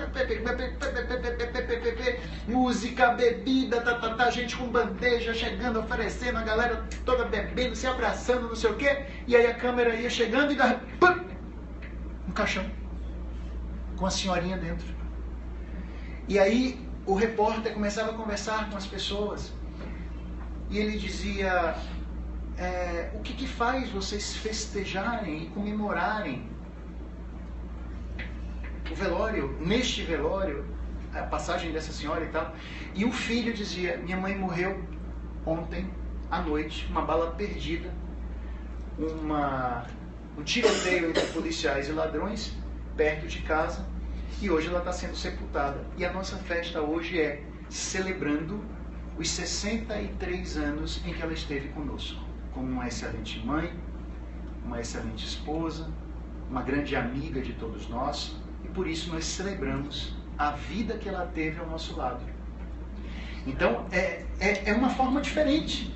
música, bebida, gente com bandeja chegando, oferecendo, a galera toda bebendo, se abraçando, não sei o quê, e aí a câmera ia chegando e dava um caixão com a senhorinha dentro. E aí o repórter começava a conversar com as pessoas e ele dizia: o que faz vocês festejarem e comemorarem o velório, neste velório, a passagem dessa senhora e tal? E o filho dizia: minha mãe morreu ontem à noite, uma bala perdida, um tiroteio entre policiais e ladrões perto de casa, e hoje ela está sendo sepultada. E a nossa festa hoje é celebrando os 63 anos em que ela esteve conosco, como uma excelente mãe, uma excelente esposa, uma grande amiga de todos nós, e por isso nós celebramos a vida que ela teve ao nosso lado. Então, é uma forma diferente.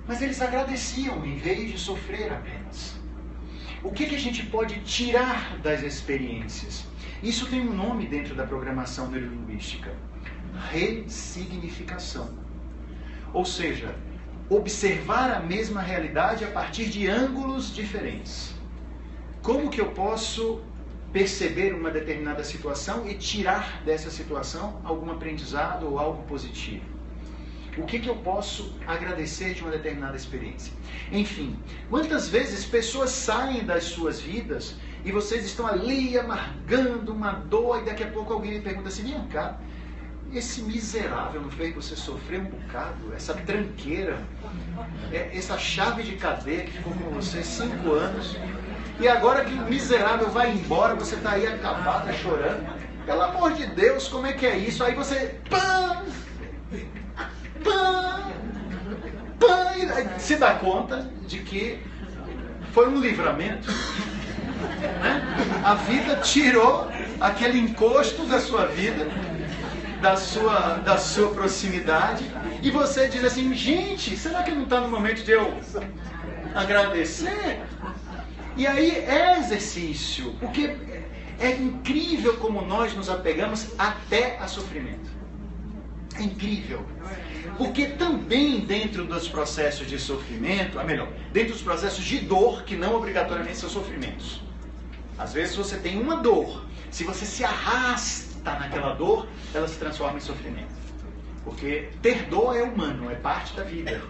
Mas eles agradeciam em vez de sofrer apenas. O que a gente pode tirar das experiências? Isso tem um nome dentro da programação neurolinguística: ressignificação. Ou seja, observar a mesma realidade a partir de ângulos diferentes. Como que eu posso perceber uma determinada situação e tirar dessa situação algum aprendizado ou algo positivo? O que eu posso agradecer de uma determinada experiência? Enfim, quantas vezes pessoas saem das suas vidas e vocês estão ali amargando uma dor e daqui a pouco alguém lhe pergunta assim: vem cá, esse miserável não fez você sofrer um bocado? Essa tranqueira, essa chave de cadeia que ficou com você 5 anos, e agora que o miserável vai embora, você está aí acabada, chorando. Pelo amor de Deus, como é que é isso? Aí você... e se dá conta de que foi um livramento, né? A vida tirou aquele encosto da sua vida, da sua proximidade, e você diz assim: gente, será que não está no momento de eu agradecer? E aí é exercício, porque é incrível como nós nos apegamos até a sofrimento. É incrível. Porque também dentro dos processos de sofrimento, dentro dos processos de dor, que não obrigatoriamente são sofrimentos. Às vezes você tem uma dor, se você se arrasta naquela dor, ela se transforma em sofrimento. Porque ter dor é humano, é parte da vida.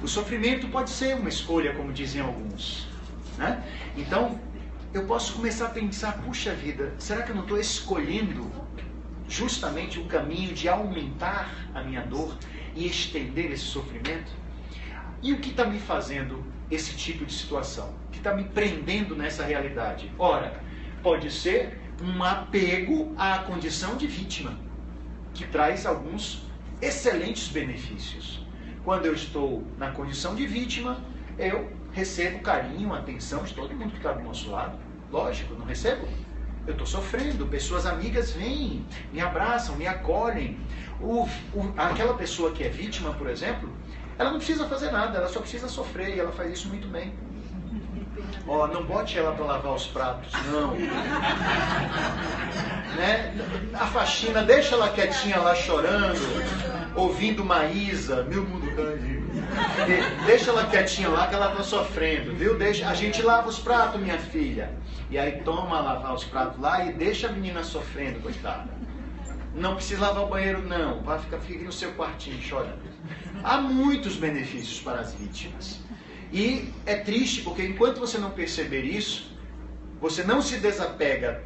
O sofrimento pode ser uma escolha, como dizem alguns, né? Então, eu posso começar a pensar: puxa vida, será que eu não estou escolhendo justamente o caminho de aumentar a minha dor e estender esse sofrimento? E o que está me fazendo esse tipo de situação? O que está me prendendo nessa realidade? Ora, pode ser um apego à condição de vítima, que traz alguns excelentes benefícios. Quando eu estou na condição de vítima, eu recebo carinho, atenção de todo mundo que está do nosso lado. Lógico, não recebo? Eu estou sofrendo, pessoas amigas vêm, me abraçam, me acolhem. Aquela pessoa que é vítima, por exemplo, ela não precisa fazer nada, ela só precisa sofrer, e ela faz isso muito bem. Não bote ela para lavar os pratos, não. Né? A faxina, deixa ela quietinha lá chorando, ouvindo Maísa, meu mundo caiu. Deixa ela quietinha lá que ela está sofrendo, viu? A gente lava os pratos, minha filha. E aí toma lavar os pratos lá e deixa a menina sofrendo, coitada. Não precisa lavar o banheiro, não. Fica no seu quartinho chorando. Há muitos benefícios para as vítimas. E é triste porque enquanto você não perceber isso, você não se desapega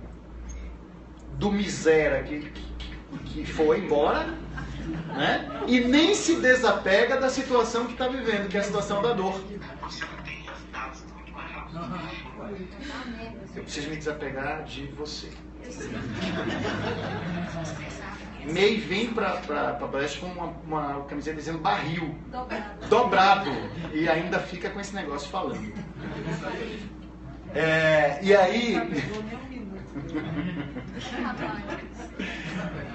do miséria que foi embora, né? E nem se desapega da situação que está vivendo, que é a situação da dor. Eu preciso me desapegar de você. May vem para palestra com uma camiseta dizendo barril. Dobrado. E ainda fica com esse negócio falando. E aí...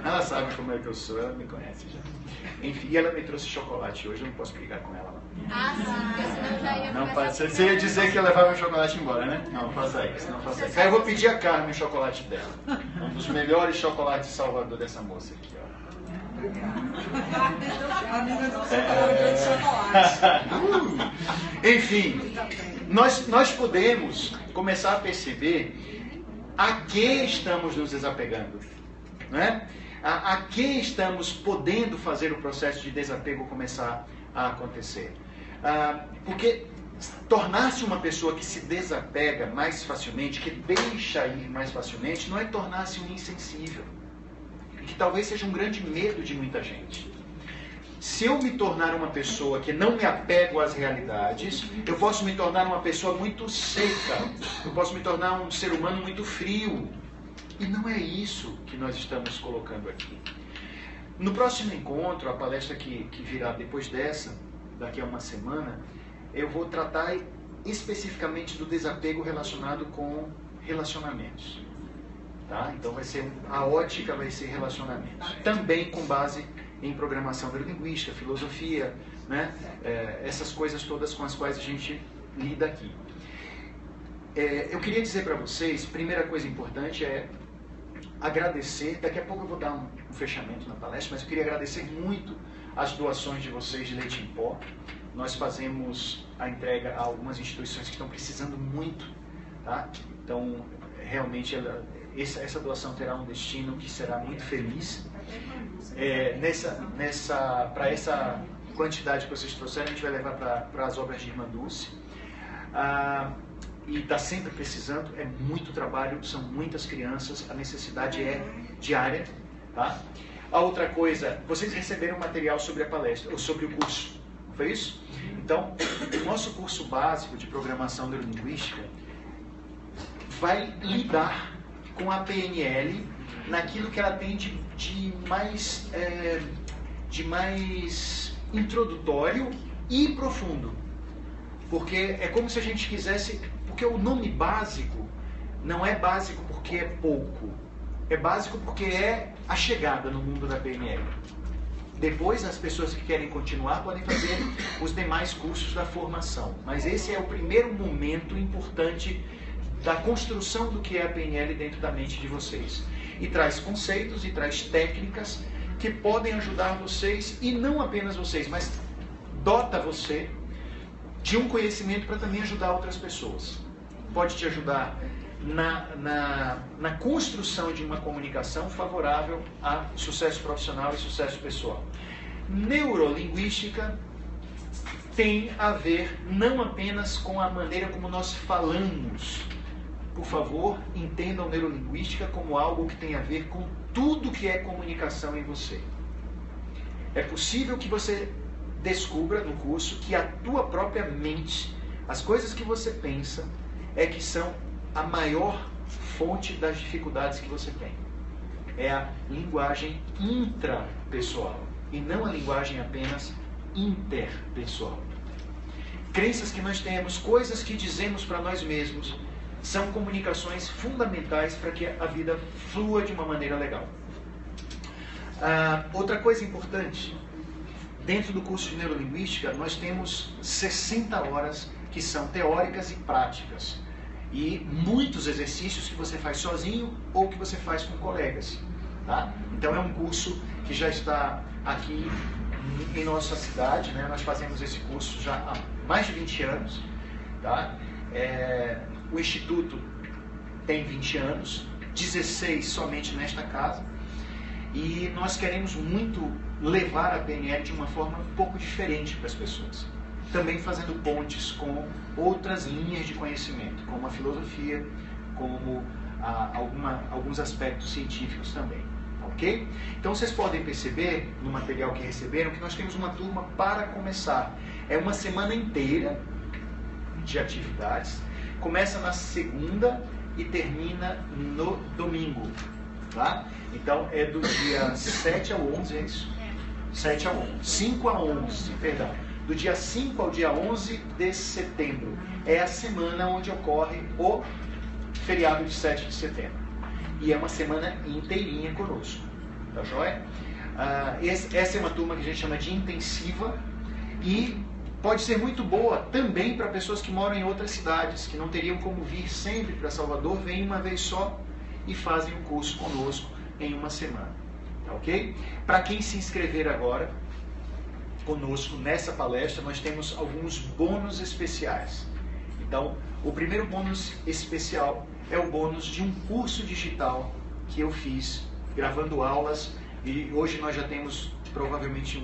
Ela sabe como é que eu sou, ela me conhece já. Enfim, e ela me trouxe chocolate hoje, eu não posso brigar com ela. Não faça isso. Você ia dizer que ia levar meu chocolate embora, né? Não, faça isso, não faça isso. Aí eu vou pedir a Carmen o chocolate dela. Um dos melhores chocolates de Salvador dessa moça aqui, ó. Enfim, nós podemos começar a perceber a que estamos nos desapegando, né? A que estamos podendo fazer o processo de desapego começar a acontecer. Porque tornar-se uma pessoa que se desapega mais facilmente, que deixa ir mais facilmente, não é tornar-se um insensível. Que talvez seja um grande medo de muita gente. Se eu me tornar uma pessoa que não me apego às realidades, eu posso me tornar uma pessoa muito seca, eu posso me tornar um ser humano muito frio. E não é isso que nós estamos colocando aqui. No próximo encontro, a palestra que virá depois dessa, daqui a uma semana, eu vou tratar especificamente do desapego relacionado com relacionamentos. Tá? Então a ótica vai ser relacionamentos. Também com base em programação neurolinguística, filosofia, né? Essas coisas todas com as quais a gente lida aqui. Eu queria dizer para vocês, primeira coisa importante é agradecer, daqui a pouco eu vou dar um fechamento na palestra, mas eu queria agradecer muito as doações de vocês de leite em pó. Nós fazemos a entrega a algumas instituições que estão precisando muito, tá? Então, realmente, essa doação terá um destino que será muito feliz. Para essa quantidade que vocês trouxeram, a gente vai levar para as obras de Irmã Dulce. E está sempre precisando, é muito trabalho, são muitas crianças, a necessidade é diária. Tá? A outra coisa, vocês receberam material sobre a palestra, ou sobre o curso, não foi isso? Então, o nosso curso básico de programação neurolinguística vai lidar com a PNL naquilo que ela tem de mais introdutório e profundo. Porque é como se a gente quisesse... Porque o nome básico não é básico porque é pouco. É básico porque é a chegada no mundo da PNL. Depois, as pessoas que querem continuar podem fazer os demais cursos da formação. Mas esse é o primeiro momento importante da construção do que é a PNL dentro da mente de vocês. E traz conceitos e traz técnicas que podem ajudar vocês, e não apenas vocês, mas dota você de um conhecimento para também ajudar outras pessoas. Pode te ajudar na construção de uma comunicação favorável a sucesso profissional e sucesso pessoal. Neurolinguística tem a ver não apenas com a maneira como nós falamos. Por favor, entendam neurolinguística como algo que tem a ver com tudo que é comunicação em você. É possível que você descubra no curso que a tua própria mente, as coisas que você pensa, é que são a maior fonte das dificuldades que você tem. É a linguagem intrapessoal e não a linguagem apenas interpessoal. Crenças que nós temos, coisas que dizemos para nós mesmos, são comunicações fundamentais para que a vida flua de uma maneira legal. Outra coisa importante, dentro do curso de neurolinguística, nós temos 60 horas que são teóricas e práticas. E muitos exercícios que você faz sozinho ou que você faz com colegas. Tá? Então é um curso que já está aqui em nossa cidade, né? Nós fazemos esse curso já há mais de 20 anos. Tá? O Instituto tem 20 anos, 16 somente nesta casa. E nós queremos muito levar a PNL de uma forma um pouco diferente para as pessoas. Também fazendo pontes com outras linhas de conhecimento, como a filosofia, como alguns aspectos científicos também. Ok? Então vocês podem perceber, no material que receberam, que nós temos uma turma para começar. É uma semana inteira de atividades. Começa na segunda e termina no domingo. Tá? Então é do dia 7 ao 11, é isso? 7 a 11. 5 a 11, perdão. Do dia 5 ao dia 11 de setembro. É a semana onde ocorre o feriado de 7 de setembro. E é uma semana inteirinha conosco. Tá joia? Essa é uma turma que a gente chama de intensiva e pode ser muito boa também para pessoas que moram em outras cidades, que não teriam como vir sempre para Salvador, vêm uma vez só e fazem o curso conosco em uma semana. Tá ok? Para quem se inscrever agora conosco nessa palestra, nós temos alguns bônus especiais. Então, o primeiro bônus especial é o bônus de um curso digital que eu fiz, gravando aulas, e hoje nós já temos provavelmente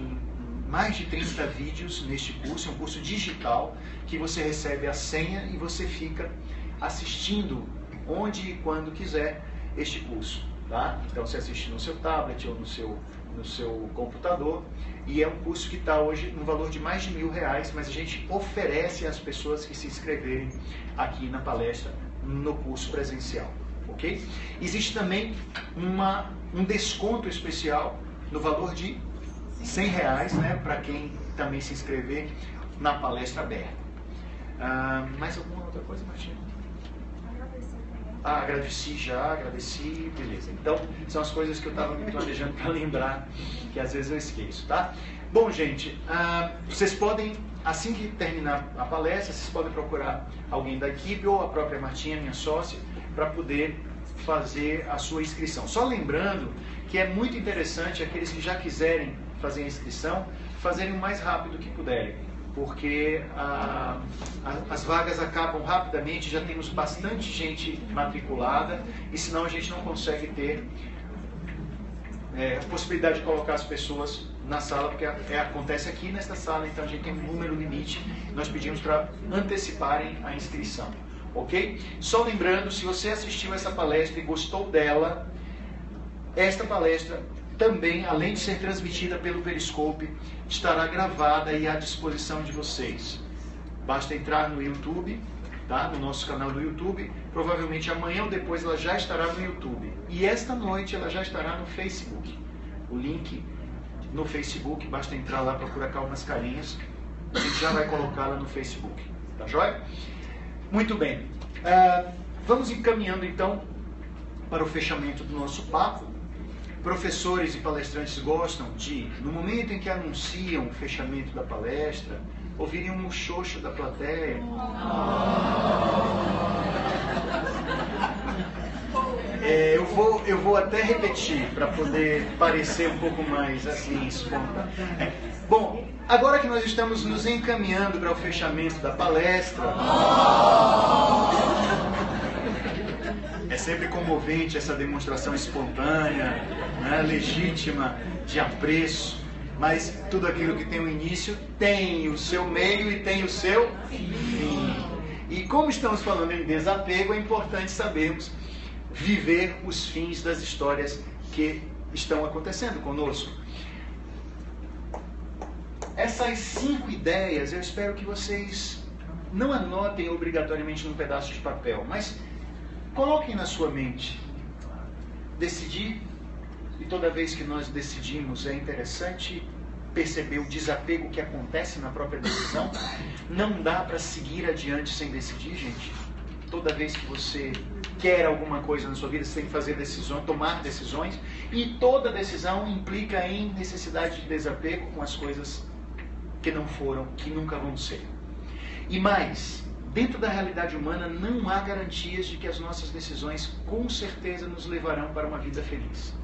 mais de 30 vídeos neste curso. É um curso digital que você recebe a senha e você fica assistindo onde e quando quiser este curso. Tá? Então você assiste no seu tablet ou no seu no seu computador, e é um curso que está hoje no valor de mais de R$1.000, mas a gente oferece às pessoas que se inscreverem aqui na palestra no curso presencial, ok? Existe também um desconto especial no valor de R$100, né, para quem também se inscrever na palestra aberta. Mais alguma outra coisa, Martinha? Agradeci, beleza. Então, são as coisas que eu estava me planejando para lembrar, que às vezes eu esqueço, tá? Bom, gente, vocês podem, assim que terminar a palestra, vocês podem procurar alguém da equipe ou a própria Martinha, minha sócia, para poder fazer a sua inscrição. Só lembrando que é muito interessante aqueles que já quiserem fazer a inscrição, fazerem o mais rápido que puderem, porque as vagas acabam rapidamente, já temos bastante gente matriculada, e senão a gente não consegue ter a possibilidade de colocar as pessoas na sala, porque acontece aqui nesta sala, então a gente tem um número limite, nós pedimos para anteciparem a inscrição, ok? Só lembrando, se você assistiu essa palestra e gostou dela, esta palestra também, além de ser transmitida pelo Periscope, estará gravada e à disposição de vocês. Basta entrar no YouTube, tá? No nosso canal do YouTube. Provavelmente amanhã ou depois ela já estará no YouTube. E esta noite ela já estará no Facebook. O link no Facebook, basta entrar lá, procurar Calmas Carinhas. A gente já vai colocá-la no Facebook. Tá joia? Muito bem. Vamos encaminhando então para o fechamento do nosso papo. Professores e palestrantes gostam de, no momento em que anunciam o fechamento da palestra, ouvirem um muxoxo da plateia. Eu vou até repetir, para poder parecer um pouco mais assim, espontâneo. Bom, agora que nós estamos nos encaminhando para o fechamento da palestra, é sempre comovente essa demonstração espontânea, né, legítima, de apreço, mas tudo aquilo que tem um início tem o seu meio e tem o seu fim. E como estamos falando em desapego, é importante sabermos viver os fins das histórias que estão acontecendo conosco. Essas 5 ideias, eu espero que vocês não anotem obrigatoriamente num pedaço de papel, mas coloquem na sua mente. Decidir, e toda vez que nós decidimos é interessante perceber o desapego que acontece na própria decisão. Não dá para seguir adiante sem decidir, gente. Toda vez que você quer alguma coisa na sua vida, você tem que fazer decisões, tomar decisões, e toda decisão implica em necessidade de desapego com as coisas que não foram, que nunca vão ser. E mais, dentro da realidade humana não há garantias de que as nossas decisões com certeza nos levarão para uma vida feliz.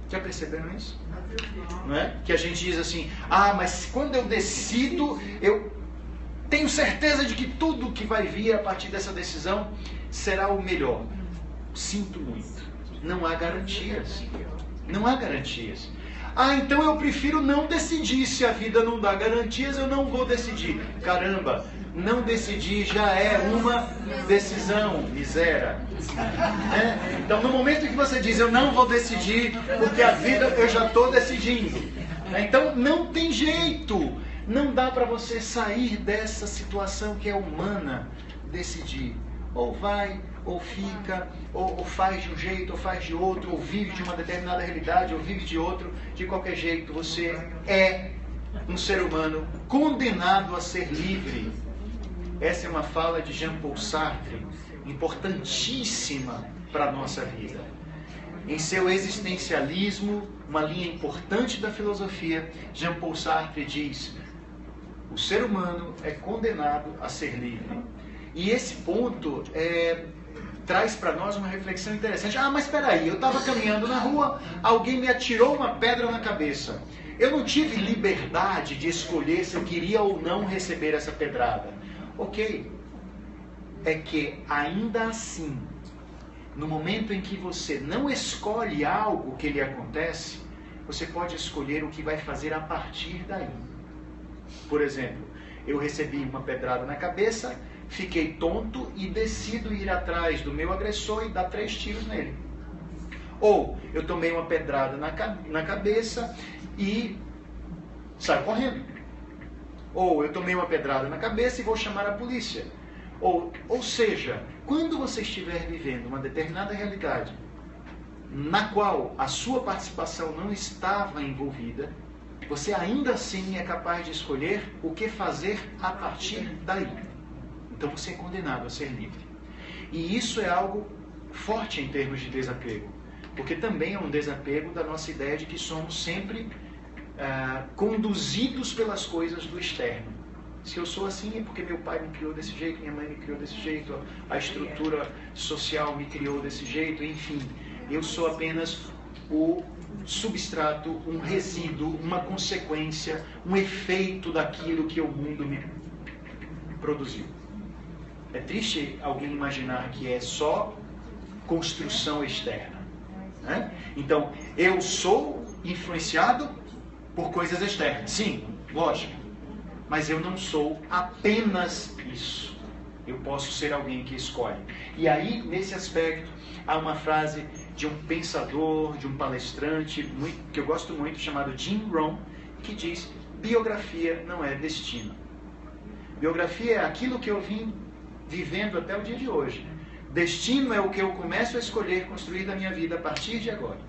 Já perceberam isso? Não é? Que a gente diz assim, mas quando eu decido, eu tenho certeza de que tudo que vai vir a partir dessa decisão será o melhor. Sinto muito. Não há garantias. Não há garantias. Então eu prefiro não decidir. Se a vida não dá garantias, eu não vou decidir. Caramba, não decidir já é uma decisão, miséria. Então, no momento que você diz, eu não vou decidir, porque a vida eu já estou decidindo. Então, não tem jeito. Não dá para você sair dessa situação que é humana, decidir. Ou vai, ou fica, ou faz de um jeito, ou faz de outro, ou vive de uma determinada realidade, ou vive de outro. De qualquer jeito, você é um ser humano condenado a ser livre. Essa é uma fala de Jean-Paul Sartre, importantíssima para a nossa vida. Em seu existencialismo, uma linha importante da filosofia, Jean-Paul Sartre diz: o ser humano é condenado a ser livre. E esse ponto traz para nós uma reflexão interessante. Mas espera aí, eu estava caminhando na rua, alguém me atirou uma pedra na cabeça. Eu não tive liberdade de escolher se eu queria ou não receber essa pedrada. Ok, é que ainda assim, no momento em que você não escolhe algo que lhe acontece, você pode escolher o que vai fazer a partir daí. Por exemplo, eu recebi uma pedrada na cabeça, fiquei tonto e decido ir atrás do meu agressor e dar 3 tiros nele. Ou eu tomei uma pedrada na cabeça e saio correndo. Ou eu tomei uma pedrada na cabeça e vou chamar a polícia. Ou seja, quando você estiver vivendo uma determinada realidade na qual a sua participação não estava envolvida, você ainda assim é capaz de escolher o que fazer a partir daí. Então você é condenado a ser livre. E isso é algo forte em termos de desapego, porque também é um desapego da nossa ideia de que somos sempre conduzidos pelas coisas do externo. Se eu sou assim é porque meu pai me criou desse jeito, minha mãe me criou desse jeito, a estrutura social me criou desse jeito, enfim. Eu sou apenas o substrato, um resíduo, uma consequência, um efeito daquilo que o mundo me produziu. É triste alguém imaginar que é só construção externa, né? Então, eu sou influenciado por coisas externas. Sim, lógico. Mas eu não sou apenas isso. Eu posso ser alguém que escolhe. E aí, nesse aspecto, há uma frase de um pensador, de um palestrante, que eu gosto muito, chamado Jim Rohn, que diz: biografia não é destino. Biografia é aquilo que eu vim vivendo até o dia de hoje. Destino é o que eu começo a escolher construir da minha vida a partir de agora.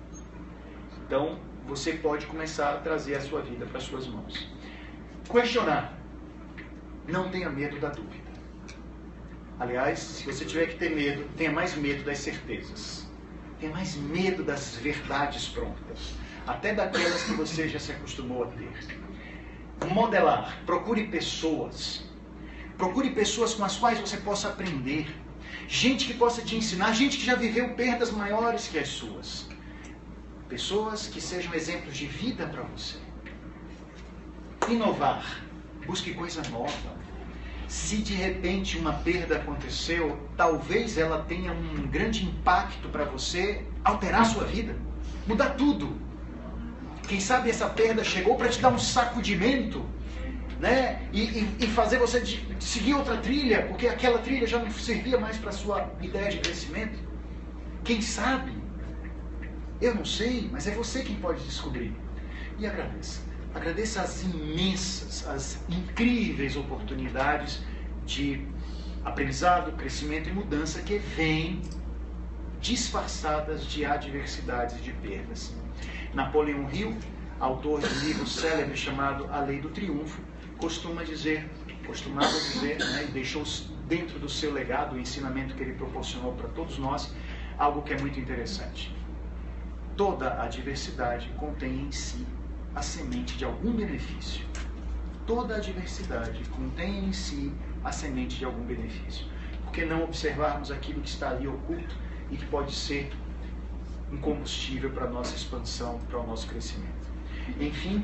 Então, você pode começar a trazer a sua vida para as suas mãos. Questionar. Não tenha medo da dúvida. Aliás, se você tiver que ter medo, tenha mais medo das certezas. Tenha mais medo das verdades prontas. Até daquelas que você já se acostumou a ter. Modelar. Procure pessoas. Procure pessoas com as quais você possa aprender. Gente que possa te ensinar. Gente que já viveu perdas maiores que as suas. Pessoas que sejam exemplos de vida para você. Inovar. Busque coisa nova. Se de repente uma perda aconteceu, talvez ela tenha um grande impacto para você alterar a sua vida. Mudar tudo. Quem sabe essa perda chegou para te dar um sacudimento, né? E fazer você seguir outra trilha, porque aquela trilha já não servia mais para a sua ideia de crescimento. Quem sabe? Eu não sei, mas é você quem pode descobrir. E agradeça. Agradeça as imensas, as incríveis oportunidades de aprendizado, crescimento e mudança que vêm disfarçadas de adversidades e de perdas. Napoleão Hill, autor de um livro célebre chamado A Lei do Triunfo, costumava dizer, né, e deixou dentro do seu legado, o ensinamento que ele proporcionou para todos nós, algo que é muito interessante. Toda adversidade contém em si a semente de algum benefício. Toda adversidade contém em si a semente de algum benefício. Por que não observarmos aquilo que está ali oculto e que pode ser um combustível para a nossa expansão, para o nosso crescimento? Enfim,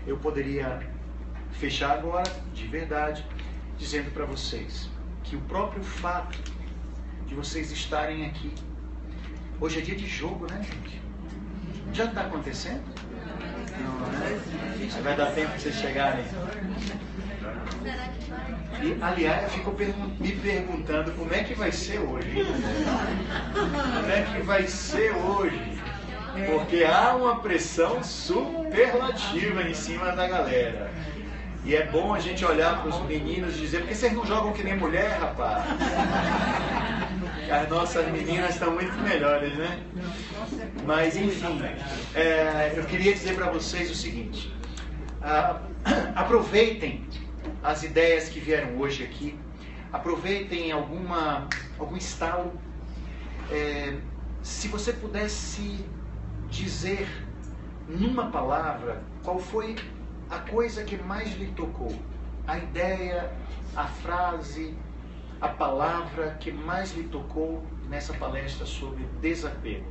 eu poderia fechar agora, de verdade, dizendo para vocês que o próprio fato de vocês estarem aqui, hoje é dia de jogo, né, gente? Já está acontecendo? Não, né? Vai dar tempo de vocês chegarem. E, aliás, eu fico me perguntando como é que vai ser hoje. Como é que vai ser hoje? Porque há uma pressão superlativa em cima da galera. E é bom a gente olhar para os meninos e dizer: por que vocês não jogam que nem mulher, rapaz? As nossas meninas estão muito melhores, né? Mas, enfim, eu queria dizer para vocês o seguinte: aproveitem as ideias que vieram hoje aqui, aproveitem algum estalo. Se você pudesse dizer numa palavra qual foi a coisa que mais lhe tocou, a ideia, a frase, a palavra que mais lhe tocou nessa palestra sobre desapego.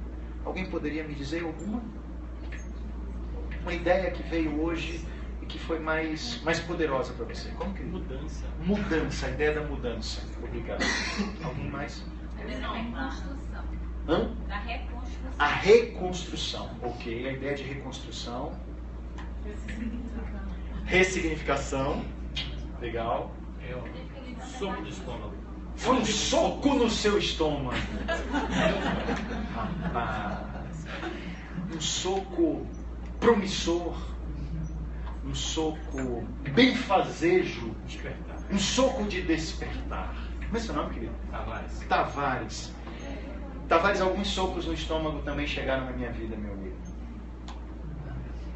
Alguém poderia me dizer alguma? Uma ideia que veio hoje e que foi mais poderosa para você. Como que? Mudança. Mudança, a ideia da mudança. Obrigado. Alguém mais? Da reconstrução. Hã? Da reconstrução. A reconstrução. Ok, a ideia de reconstrução. Ressignificação. Legal. Soco de estômago. Foi um soco no seu estômago. Rapaz. Um soco promissor. Um soco benfazejo. Um soco de despertar. Como é seu nome, querido? Tavares. Tavares, alguns socos no estômago também chegaram na minha vida, meu amigo.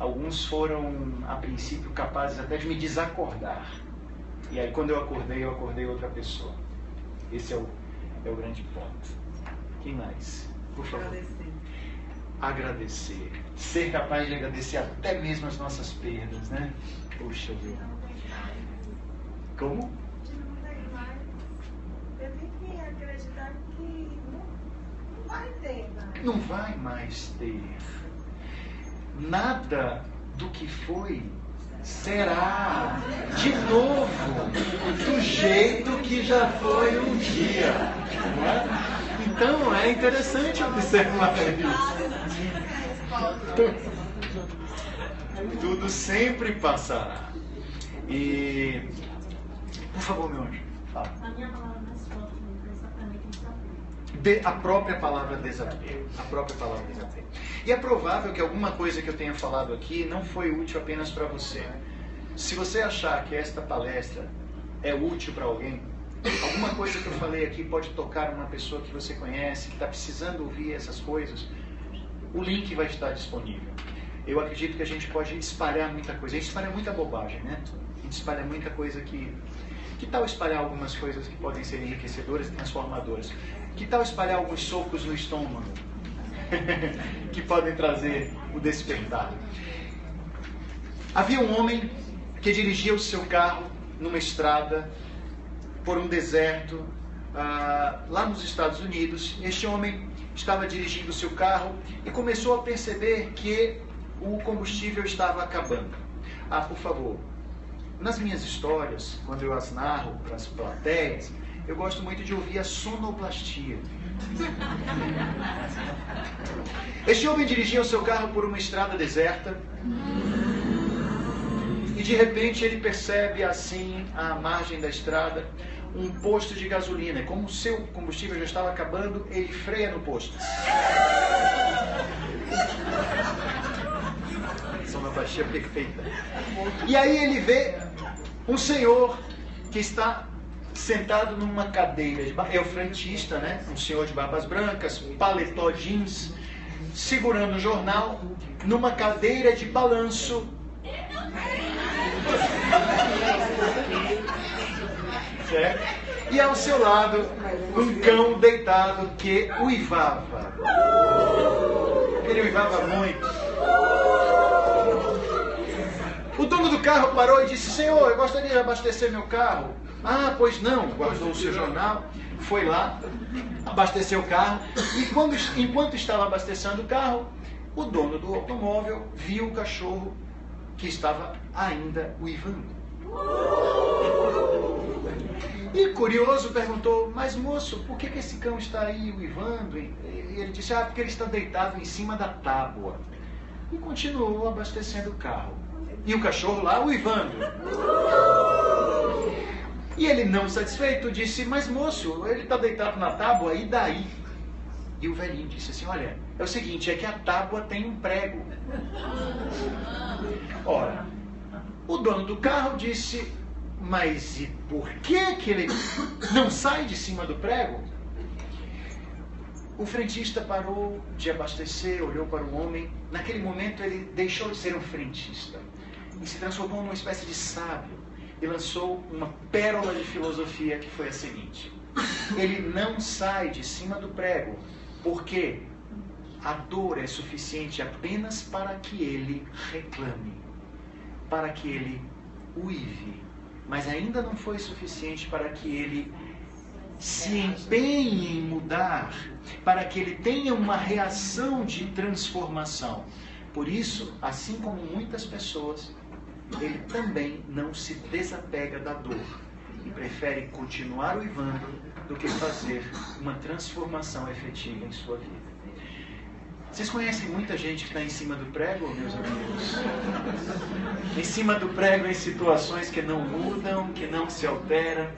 Alguns foram, a princípio, capazes até de me desacordar. E aí, quando eu acordei outra pessoa. Esse é o grande ponto. Quem mais? Por favor. Agradecer. Ser capaz de agradecer até mesmo as nossas perdas, né? Puxa vida. Como? Eu tenho que acreditar que não vai ter mais. Não vai mais ter. Nada do que foi será de novo do jeito que já foi um dia. Não é? Então é interessante observar isso. Tudo sempre passará. E por favor, meu anjo, fala. A minha palavra mais forte foi exatamente A própria palavra desapego. A própria palavra desapego. E é provável que alguma coisa que eu tenha falado aqui não foi útil apenas para você. Se você achar que esta palestra é útil para alguém, alguma coisa que eu falei aqui pode tocar uma pessoa que você conhece, que está precisando ouvir essas coisas, o link vai estar disponível. Eu acredito que a gente pode espalhar muita coisa. A gente espalha muita bobagem, né? A gente espalha muita coisa que tal espalhar algumas coisas que podem ser enriquecedoras e transformadoras? Que tal espalhar alguns socos no estômago? Que podem trazer o despertar. Havia um homem que dirigia o seu carro numa estrada por um deserto lá nos Estados Unidos. Este homem estava dirigindo o seu carro e começou a perceber que o combustível estava acabando. Por favor, nas minhas histórias, quando eu as narro para as plateias, eu gosto muito de ouvir a sonoplastia. Este homem dirigia o seu carro por uma estrada deserta e de repente ele percebe assim, à margem da estrada, um posto de gasolina. Como o seu combustível já estava acabando, ele freia no posto. Sonoplastia perfeita. E aí ele vê um senhor que está sentado numa cadeira, é o frentista, né? Um senhor de barbas brancas, paletó jeans, segurando o jornal, numa cadeira de balanço. Certo? E ao seu lado, um cão deitado que uivava. Ele uivava muito. O dono do carro parou e disse: Senhor, eu gostaria de abastecer meu carro. Pois não. Guardou o seu jornal, foi lá, abasteceu o carro. E enquanto estava abastecendo o carro, o dono do automóvel viu o cachorro que estava ainda uivando. E curioso perguntou: mas moço, por que esse cão está aí uivando? E ele disse: porque ele está deitado em cima da tábua. E continuou abastecendo o carro. E o cachorro lá uivando. E ele, não satisfeito, disse: mas moço, ele está deitado na tábua, e daí? E o velhinho disse assim: olha, é o seguinte, é que a tábua tem um prego. Ora, o dono do carro disse: mas e por que ele não sai de cima do prego? O frentista parou de abastecer, olhou para o homem. Naquele momento ele deixou de ser um frentista e se transformou numa espécie de sábio e lançou uma pérola de filosofia que foi a seguinte: ele não sai de cima do prego porque a dor é suficiente apenas para que ele reclame, para que ele uive, mas ainda não foi suficiente para que ele se empenhe em mudar, para que ele tenha uma reação de transformação. Por isso, assim como muitas pessoas, ele também não se desapega da dor e prefere continuar uivando do que fazer uma transformação efetiva em sua vida. Vocês conhecem muita gente que está em cima do prego, meus amigos? em cima do prego em situações que não mudam, que não se alteram.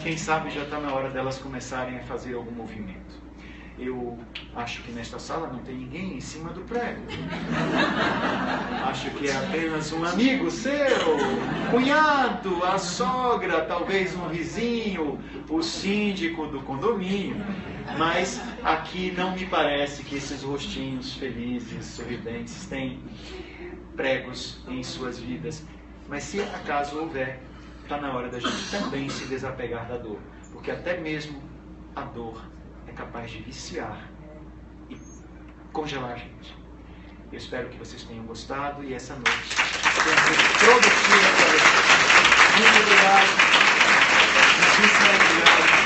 Quem sabe já está na hora delas começarem a fazer algum movimento. Eu acho que nesta sala não tem ninguém em cima do prego. Acho que é apenas um amigo seu, cunhado, a sogra, talvez um vizinho, o síndico do condomínio. Mas aqui não me parece que esses rostinhos felizes, sorridentes, têm pregos em suas vidas. Mas se acaso houver, está na hora da gente também se desapegar da dor. Porque até mesmo a dor é capaz de viciar e congelar a gente. Eu espero que vocês tenham gostado e essa noite tenha sido produtiva para vocês. Muito obrigado. Muitíssimo obrigado.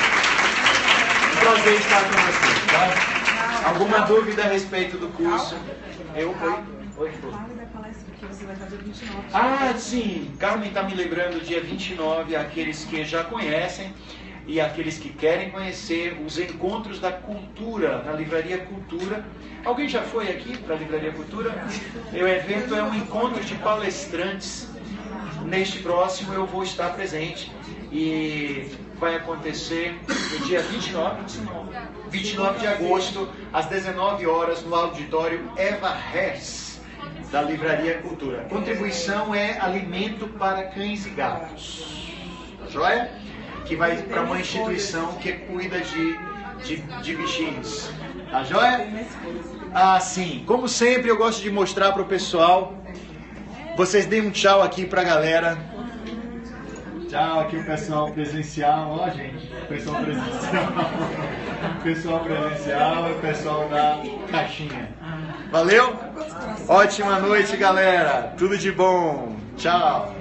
Um prazer estar com vocês, tá? Alguma dúvida a respeito do curso? Oi, Fala da palestra que você vai fazer 29. Ah, sim. Carmen está me lembrando, dia 29, aqueles que já conhecem e aqueles que querem conhecer os encontros da cultura, na Livraria Cultura. Alguém já foi aqui para a Livraria Cultura? O evento é um encontro de palestrantes. Neste próximo eu vou estar presente e vai acontecer no dia 29 de agosto, às 19 horas, no auditório Eva Hess, da Livraria Cultura. A contribuição é alimento para cães e gatos. Tá joia? Que vai para uma instituição que cuida de bichinhos. Tá joia? Ah, sim. Como sempre, eu gosto de mostrar para o pessoal. Vocês deem um tchau aqui para a galera. Tchau aqui o pessoal presencial. Ó, gente. Pessoal presencial. Pessoal presencial e o pessoal da caixinha. Valeu? Ótima noite, galera. Tudo de bom. Tchau.